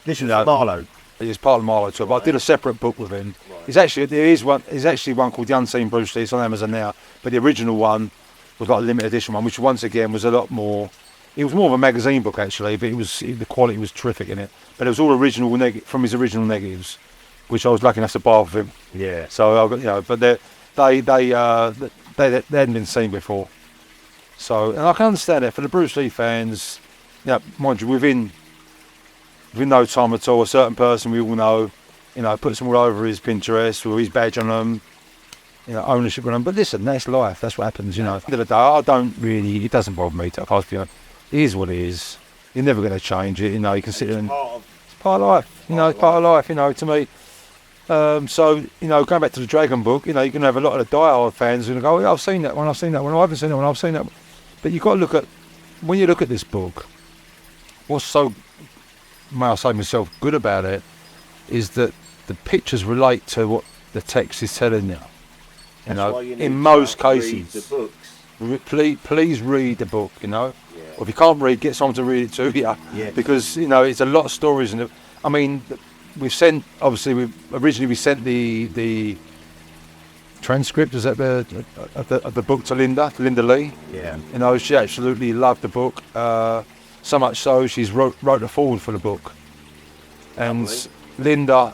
This is Marlowe. It's part of the Marlowe tour, but I did a separate book with him. Right. There's actually one called The Unseen Bruce Lee. It's on Amazon now, but the original one was like a limited edition one, which once again was a lot more. It was more of a magazine book actually, but the quality was terrific in it. But it was all original from his original negatives, which I was lucky enough to buy off him. Yeah. So I got, you know, but they hadn't been seen before. So, and I can understand that for the Bruce Lee fans. Yeah, mind you, within no time at all, a certain person we all know, you know, puts them all over his Pinterest with his badge on them, you know, ownership on them. But listen, that's life. That's what happens, you know. At the end of the day, I don't really. It doesn't bother me. It is what it is. You're never going to change it, you know. You can sit there and it's part of life, you know. It's part of life, you know. To me, so you know, going back to the Dragon book, you know, you're going to have a lot of the diehard fans who go, oh, I've seen that one, I haven't seen that one, I've seen that one. But you've got to look at, when you look at this book, what's so, may I say myself, good about it is that the pictures relate to what the text is telling you. You know, in most cases. Read the books. Please read the book, you know. Yeah. Or if you can't read, get someone to read it to you. Yeah. Because, you know, it's a lot of stories. And originally we sent the transcript of the book to Linda Lee. Yeah. You know, she absolutely loved the book. So much so, she's wrote a foreword for the book. And Lovely. Linda,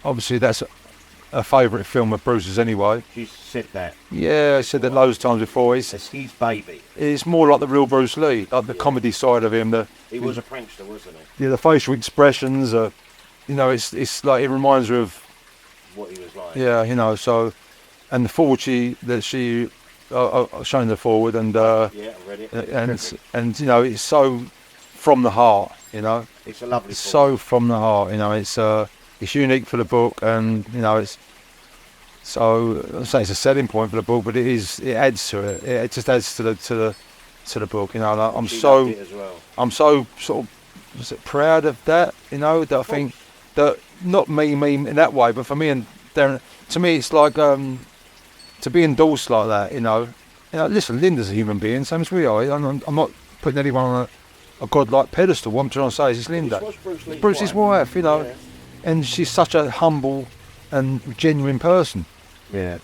obviously that's a favourite film of Bruce's anyway. She said that. Yeah, I said that loads of times before. It's his baby. It's more like the real Bruce Lee, like the comedy side of him. He was a prankster, wasn't he? Yeah, the facial expressions. You know, it's like it reminds her of What he was like. Yeah, you know, so, and the forward showing the forward, and Yeah, I read it. and you know, it's so from the heart, you know. It's a lovely. It's so from the heart, you know. It's unique for the book, and you know, it's so I say it's a selling point for the book, but it adds to it. It just adds to the book, you know. And She loved it as well. I'm so sort of proud of that, you know. That I think that not me in that way, but for me and Darren, to me it's like to be endorsed like that, you know. Listen, Linda's a human being, same as we are. I'm not putting anyone on a godlike pedestal. What I'm trying to say is it's Linda. Bruce's wife, you know. Yeah. And she's such a humble and genuine person. Yeah.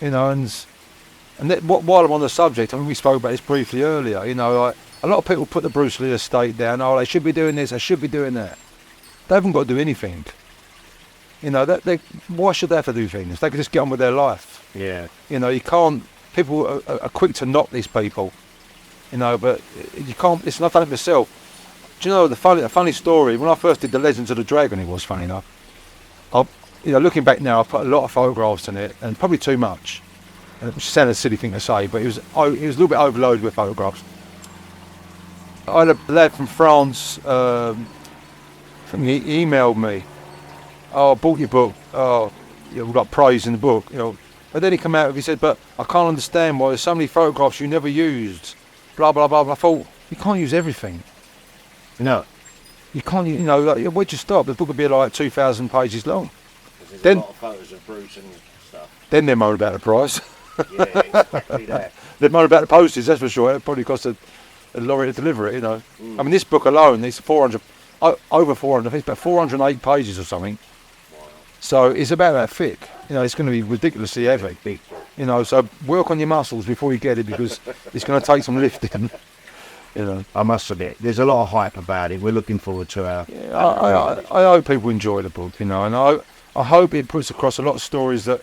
You know, while I'm on the subject, I mean, we spoke about this briefly earlier, you know, like, a lot of people put the Bruce Lee estate down, they should be doing this, they should be doing that. They haven't got to do anything. You know, why should they have to do things? They could just get on with their life. Yeah. You know, you can't, people are quick to knock these people, you know, but you can't, listen, I've done it myself. Do you know the funny story? When I first did the Legends of the Dragon, it was funny enough. You know, looking back now, I've put a lot of photographs in it, and probably too much. Which sounds a silly thing to say, but it was a little bit overloaded with photographs. I had a lad from France. He emailed me. Oh, I bought your book. Oh, we got praise in the book. You know, but then he came out. He said, "But I can't understand why there's so many photographs you never used." Blah blah blah. I thought you can't use everything. No. You can't, you know, like, where'd you stop? The book would be like 2,000 pages long. There's Then- a lot of photos of Bruce and stuff. Then they're moaning about the price. Yeah, exactly that. They're moaning about the postage, that's for sure. It probably cost a lorry to deliver it, you know. I mean, this book alone, it's 400, over 400, I think it's about 408 pages or something. Wow. So it's about that thick. You know, it's going to be ridiculously heavy. Big. You know, so work on your muscles before you get it, because it's going to take some lifting. You know. I must admit, there's a lot of hype about it. We're looking forward to our. Yeah, I hope people enjoy the book, you know, and I hope it puts across a lot of stories that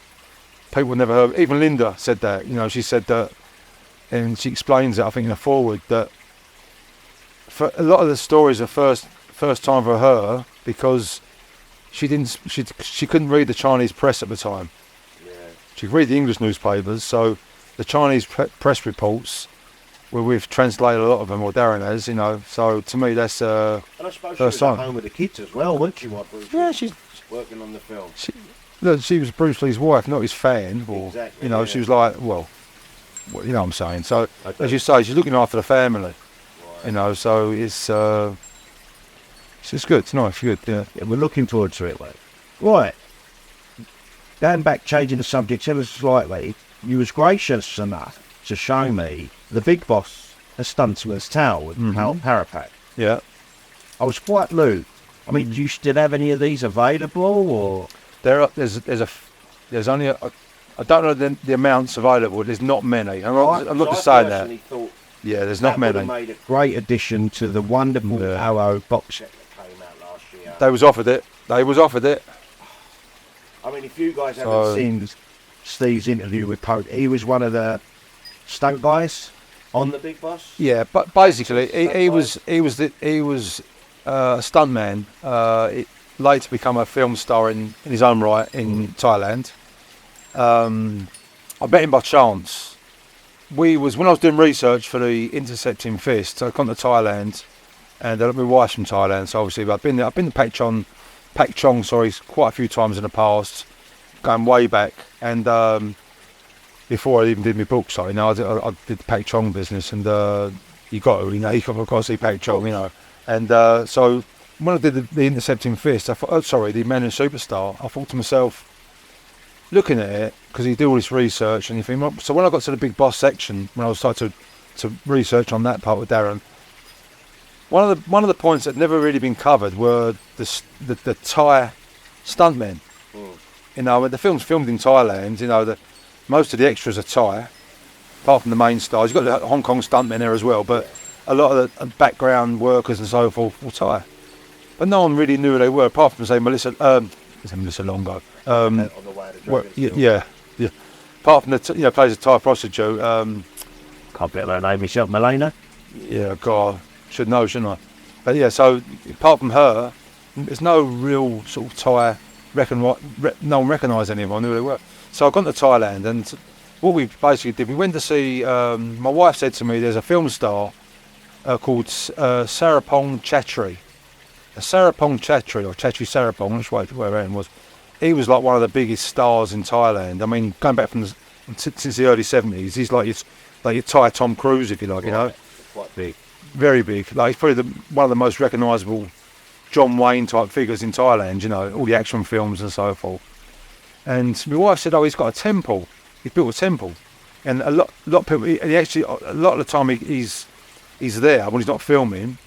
people never heard. Even Linda said that, you know, she said that, and she explains it, I think, in a foreword, that for a lot of the stories are first time for her because she couldn't read the Chinese press at the time. Yeah. She could read the English newspapers, so the Chinese press reports, where we've translated a lot of them, or Darren has, you know. So to me, that's And I suppose she was at home with the kids as well, wasn't she? What Bruce? yeah, she's working on the film. she was Bruce Lee's wife, not his fan, or Exactly, you know, yeah. she was like, well, you know what I'm saying. So Okay. as you say, she's looking after the family, Right. you know. So it's good. It's nice, good. Yeah. Yeah, we're looking forward to it, mate. Right. Going back, changing the subject ever slightly, you was gracious enough to show me the Big Boss of Stuntman's Tower with Poropak. Yeah. I was quite moved. I mean, do you still have any of these available, or? There's only I don't know the amounts available. There's not many. I'm not just saying that. Thought Yeah, there's not that would many. have made a great addition to the wonderful Arrow box set that came out last year. They was offered it. I mean, if you guys So- haven't seen Steve's interview with Pope, he was one of the stunt guys on the Big Boss. Yeah, but basically he was a stuntman. Later become a film star in his own right in Thailand. I met him by chance. When I was doing research for the Intercepting Fist, I come to Thailand, and my wife's from Thailand, so obviously I've been to Pak Chong, quite a few times in the past, going way back, and before I even did my book, so you know, I did the Pak Chong business, and you got to see Pak Chong, you know, and so when I did the Intercepting Fist, I thought, the Man in Superstar, I thought to myself, looking at it, because he did all this research and everything. So when I got to the Big Boss section, when I was starting to research on that part with Darren, one of the points that never really been covered were the Thai stuntmen. You know, the film's filmed in Thailand. You know, most of the extras are Thai, apart from the main stars. You've got the Hong Kong stuntmen there as well, but a lot of the background workers and so forth were Thai. But no one really knew who they were, apart from, say, Melissa Longo. On the way to Dragon. Yeah. Apart from plays a Thai prostitute. Can't bet her name, Michelle Milena. Yeah, God, should know, shouldn't I? But yeah, so apart from her, there's no real sort of Thai. No one recognised anyone, knew who they were. So I got to Thailand, and what we basically did, we went to see. My wife said to me, "There's a film star called Sarapong Chatri." Sarapong Chatri or Chatri Sarapong, which way where it was. He was like one of the biggest stars in Thailand. I mean, going back since the early 70s, he's like your Thai Tom Cruise, if you like, you know. Quite big. Very big. Like, he's probably one of the most recognisable John Wayne type figures in Thailand, you know, all the action films and so forth. And my wife said, he's got a temple. He's built a temple. And a lot of people, a lot of the time he's there when he's not filming,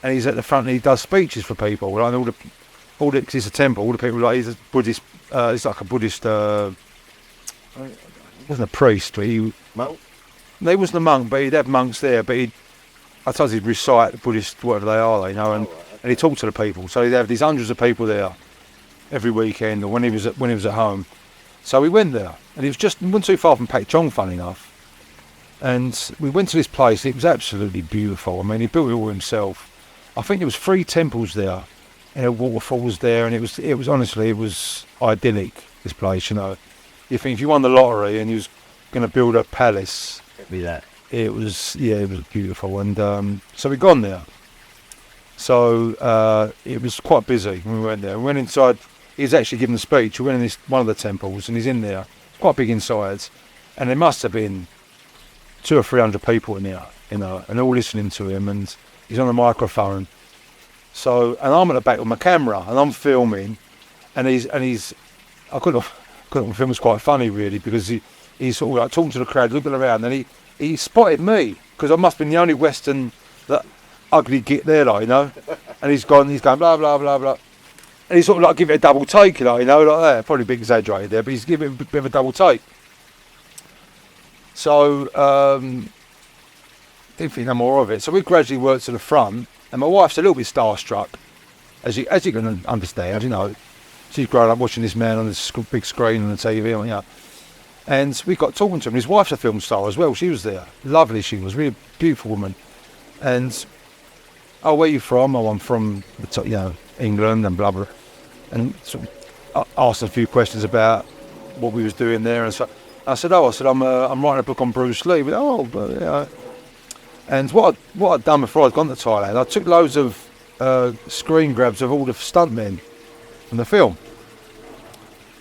and he's at the front and he does speeches for people. Like, cause it's a temple, all the people, like, he's a Buddhist, he's like a Buddhist, he wasn't a priest, but Monk? No, he wasn't a monk, but he'd have monks there, but I suppose he'd recite the Buddhist, whatever they are, you know, and he'd talk to the people. So he'd have these hundreds of people there every weekend, or when he was at home. So we went there, and it wasn't too far from Pak Chong, funny enough. And we went to this place. It was absolutely beautiful. I mean, he built it all himself. I think there was 3 temples there, and a waterfall was there, and it was honestly, it was idyllic, this place, you know. You think if you won the lottery and you was going to build a palace, It'd be that. it was beautiful. And so we gone there. So it was quite busy when we went there. We went inside. He was actually giving a speech. We went in one of the temples, and he's in there. It's quite big inside, and there must have been 200 or 300 people in there, you know, and all listening to him. And he's on a microphone. So, and I'm at the back with my camera, and I'm filming, and he's. I couldn't film. It was quite funny, really, because he's sort of like talking to the crowd, looking around, and he spotted me because I must have been the only Western that ugly git there, like, you know. And he's going blah blah blah blah, and he's sort of like give it a double take, you know, like that. Probably a bit exaggerated there, but he's giving it a bit of a double take. So didn't think no more of it. So we gradually worked to the front, and my wife's a little bit starstruck, as you can understand, you know. She's grown up watching this man on this big screen on the TV, you know. And we got talking to him. His wife's a film star as well. She was there. Lovely she was. Really beautiful woman. And, where are you from? I'm from, England and blah, blah. And so I asked a few questions about what we was doing there. And so I said, I'm writing a book on Bruce Lee. But, And what I'd done before I'd gone to Thailand, I took loads of screen grabs of all the stuntmen from the film.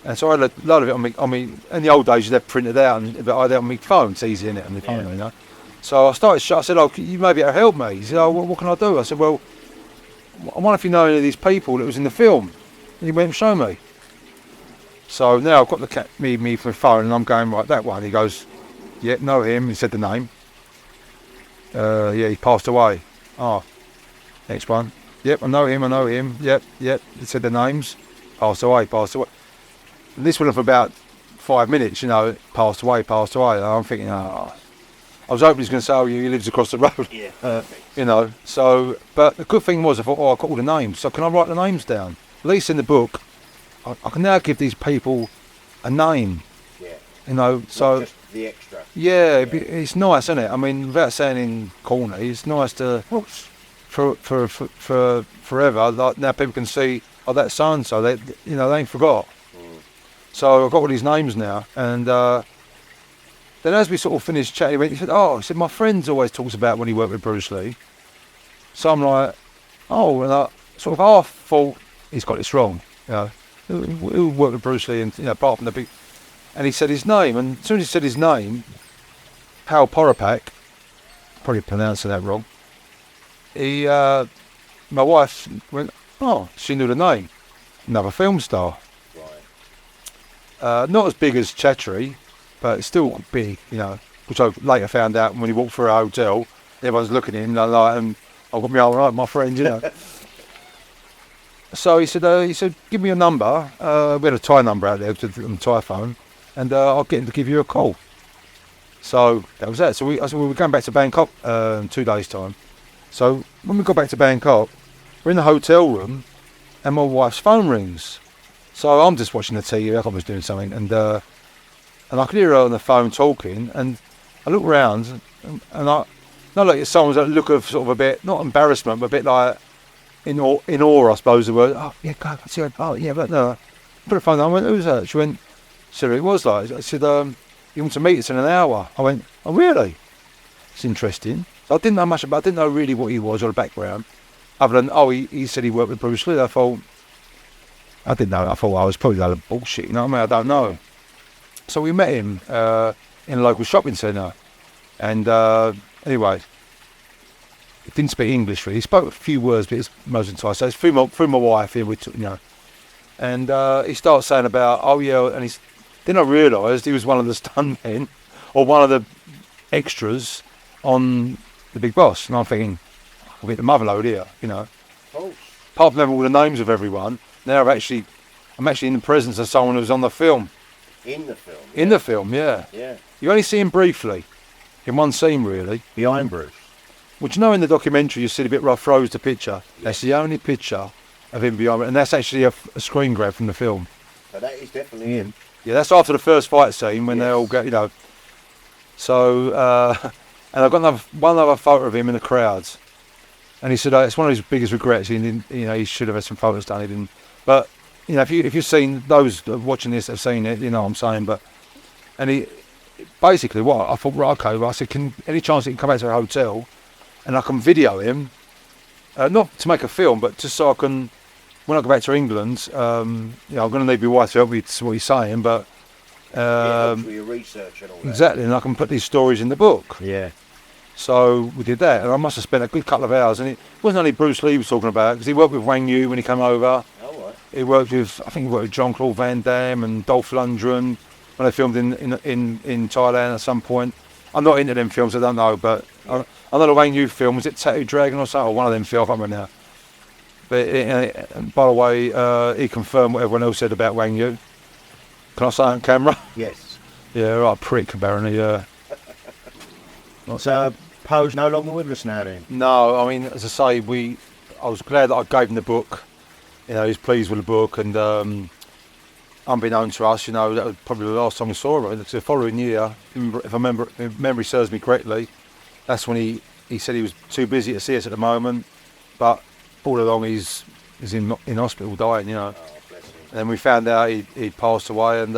And so I had a load of it on me. In the old days, you'd have printed out, but I had it on my phone. It's easy, isn't it, on the phone, you know. So I said, you may be able to help me. He said, what can I do? I said, well, I wonder if you know any of these people that was in the film. And he went, show me. So now I've got me from the phone, and I'm going, right, that one. He goes, yeah, know him. He said the name. He passed away. Next one. Yep, I know him. Yep. He said the names. Passed away. And this one for about 5 minutes, you know, passed away. And I'm thinking, I was hoping he's going to say, he lives across the road. Yeah, perfect. You know, so, but the good thing was, I thought, I got all the names. So can I write the names down? At least in the book, I can now give these people a name. Yeah. You know, so. Not just the extra. Yeah, it's nice, isn't it? I mean, without sounding corny, it's nice to, for forever, like now people can see, that's so-and-so, they ain't forgot. So I've got all these names now, and then as we sort of finished chatting, he said, my friend always talks about when he worked with Bruce Lee. So I'm like, and I sort of half thought he's got this wrong, you know, who worked with Bruce Lee, and, you know, apart from the big, and he said his name, and as soon as he said his name, Poropak, probably pronouncing that wrong, my wife went, she knew the name, another film star. Not as big as Chatri, but it's still big, you know, which I later found out when he walked through a hotel, everyone's looking at him, and I've got my friend, you know. So he said, give me your number. We had a Thai number out there on the Thai phone, and I'll get him to give you a call. So that was that. So I said, we were going back to Bangkok in 2 days' time. So when we got back to Bangkok, we're in the hotel room, and my wife's phone rings. So I'm just watching the TV, I was doing something, and I could hear her on the phone talking, and I look around, and I look at someone's look of sort of a bit, not embarrassment, but a bit like in awe, I suppose the word. Oh yeah, God, I see her. Oh yeah, but no. Put the phone down. I went, who's that? She went, said it was like. I said, you want to meet us in an hour? I went, oh really? It's interesting. So I didn't know much about. I didn't know really what he was or the background, other than he said he worked with Bruce Lee. I didn't know. I thought I was probably a lot of bullshit. You know what I mean? I don't know. So we met him in a local shopping centre, and anyway, he didn't speak English really. He spoke a few words, but it's most of the time. So it's through my wife here, and he started saying about, oh yeah, and then I realised he was one of the stuntmen or one of the extras on The Big Boss, and I'm thinking, I'll be the motherload here, Oh. Apart from all the names of everyone, now I'm actually in the presence of someone who was on the film. In the film? In the film, yeah. Yeah. You only see him briefly, in one scene really. Behind Bruce? Well, do you know in the documentary you see a bit rough froze the picture? Yeah. That's the only picture of him behind, and that's actually a screen grab from the film. So that is definitely him. Yeah, that's after the first fight scene when they all get, So, and I've got one other photo of him in the crowds. And he said, it's one of his biggest regrets. He didn't, he should have had some photos done. He didn't. But, if you've seen, those watching this have seen it, you know what I'm saying. But, and he, basically what, I thought, right, okay, well, I said, any chance he can come back to a hotel and I can video him, not to make a film, but just so I can, when I go back to England, I'm going to need my wife to help me to what he's saying, but... your research and all that. Exactly, and I can put these stories in the book. Yeah. So we did that, and I must have spent a good couple of hours, and it wasn't only Bruce Lee he was talking about, because he worked with Wang Yu when he came over. Oh, right. He worked with, I think he worked with Jean-Claude Van Damme and Dolph Lundgren when they filmed in Thailand at some point. I'm not into them films, I don't know, but I know the Wang Yu film, was it Tattoo Dragon or something, or one of them films, I can't remember now. But and by the way, he confirmed what everyone else said about Wang Yu. Can I say it on camera? Yes. Yeah, right, prick, apparently, yeah. So, Poe's no longer with us now then? No, I mean, as I say, I was glad that I gave him the book. He was pleased with the book, and unbeknownst to us, that was probably the last time we saw him. The following year, if memory serves me correctly, that's when he said he was too busy to see us at the moment, but all along he's in hospital dying, Oh, bless him. And then we found out he'd passed away, and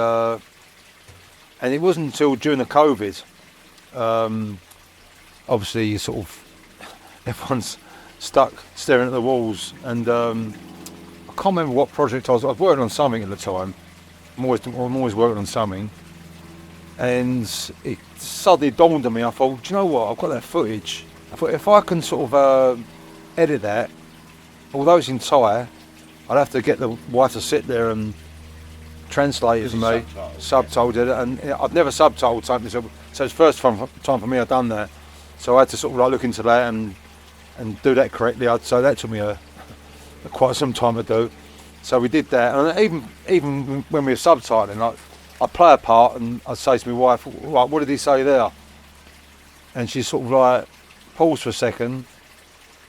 it wasn't until during the COVID, obviously sort of everyone's stuck staring at the walls, and I can't remember what project I was working on something at the time. I'm always working on something, and it suddenly dawned on me. I thought, do you know what? I've got that footage. I thought if I can sort of edit that, although it's in Thai, I'd have to get the wife to sit there and translate it for me, subtitled it, and I'd never subtitled something, so it's the first time for me I've done that. So I had to sort of look into that and do that correctly. So that took me quite some time to do. So we did that, and even when we were subtitling, I'd play a part and I'd say to my wife, right, what did he say there? And she sort of like paused for a second,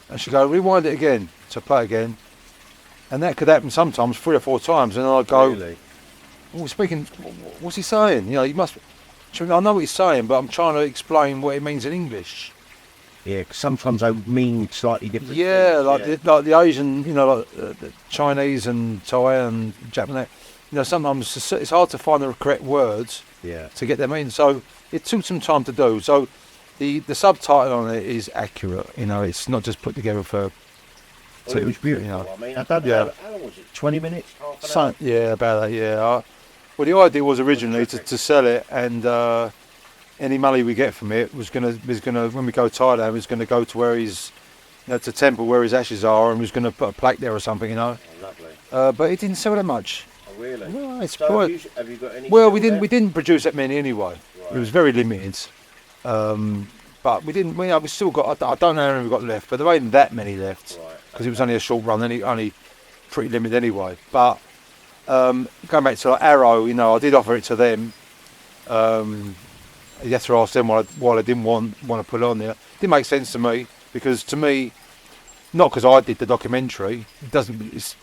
and she'd go, rewind it again, so play again. And that could happen sometimes 3 or 4 times, and then I'd go, really? What's he saying? You must. I know what he's saying, but I'm trying to explain what it means in English. Yeah, 'cause sometimes they mean slightly different Yeah, things. like the Asian, like the Chinese and Thai and Japanese. Sometimes it's hard to find the correct words to get them in. So it took some time to do. So the subtitle on it is accurate. It's not just put together for. Well, it was beautiful. I mean, I don't know, how long was it? 20 minutes? Half an hour? Yeah, about that. Yeah. Well, the idea was originally to sell it, and any money we get from it was gonna when we go to Thailand, was gonna go to where he's, to the temple where his ashes are, and was gonna put a plaque there or something, Oh, lovely. But it didn't sell that much. Oh, really? No, it's so quite. have you got any? Well, still there? we didn't produce that many anyway. Right. It was very limited. But we didn't. We still got. I don't know how many we've got left, but there ain't that many left Right. because it was only a short run. Only pretty limited anyway. But going back to like Arrow, you know, I did offer it to them. You have to ask them why I didn't want to put it on there. It didn't make sense to me, because to me, not because I did the documentary, it doesn't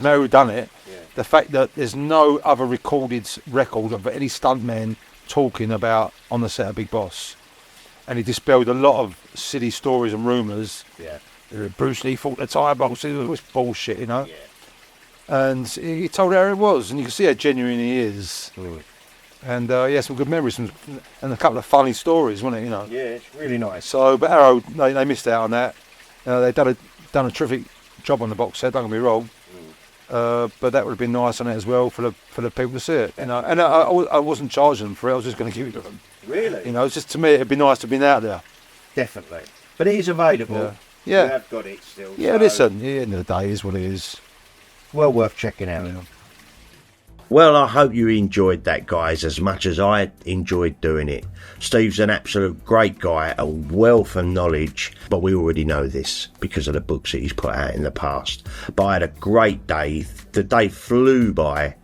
matter who done it. Yeah. The fact that there's no other recorded record of any stuntman talking about on the set of Big Boss, and he dispelled a lot of silly stories and rumours. Yeah, Bruce Lee fought the Thai boxer. It was bullshit, you know. Yeah. And he told how it was, and you can see how genuine he is. Mm. And he had some good memories and a couple of funny stories, wasn't it? You know. Yeah, it's really nice. So, but Arrow, they missed out on that. They've done a terrific job on the box set. Don't get me wrong. Mm. But that would have been nice on it as well for the people to see it. You know, and I wasn't charging them for it. I was just going to give it to them. Really? You know, it's just, to me, it'd be nice to have been out there. Definitely. But it is available. Yeah. You have got it still. Yeah, so listen. At the end of the day, it is what it is. Well worth checking out. Yeah. Well, I hope you enjoyed that, guys, as much as I enjoyed doing it. Steve's an absolute great guy, a wealth of knowledge, but we already know this because of the books that he's put out in the past. But I had a great day. The day flew by,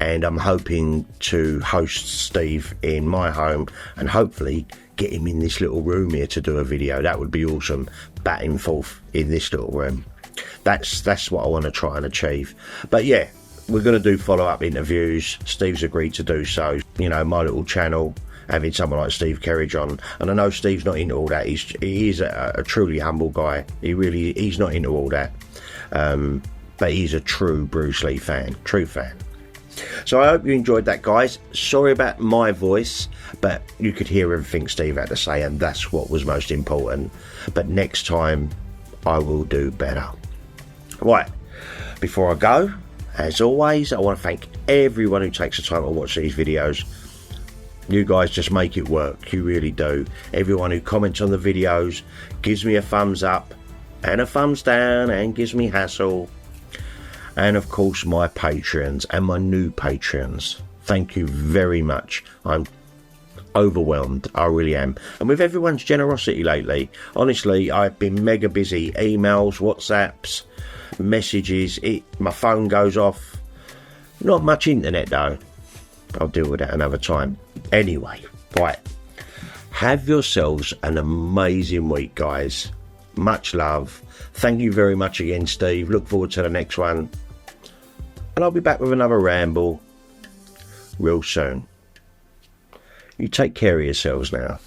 and I'm hoping to host Steve in my home and hopefully get him in this little room here to do a video. That would be awesome, batting forth in this little room. That's what I want to try and achieve. But yeah, we're going to do follow-up interviews. Steve's agreed to do so. You know, my little channel, having someone like Steve Kerridge on. And I know Steve's not into all that. He is a truly humble guy. He's not into all that. But he's a true Bruce Lee fan. True fan. So I hope you enjoyed that, guys. Sorry about my voice, but you could hear everything Steve had to say, and that's what was most important. But next time, I will do better. Right, before I go, as always, I want to thank everyone who takes the time to watch these videos. You guys just make it work, you really do. Everyone who comments on the videos, gives me a thumbs up and a thumbs down and gives me hassle. And of course my Patreons and my new Patreons. Thank you very much. I'm overwhelmed, I really am. And with everyone's generosity lately, honestly, I've been mega busy. Emails, WhatsApps, messages, my phone goes off. Not much internet though. I'll deal with that another time. Anyway, right. Have yourselves an amazing week, guys. Much love. Thank you very much again, Steve. Look forward to the next one. And I'll be back with another ramble real soon. You take care of yourselves now.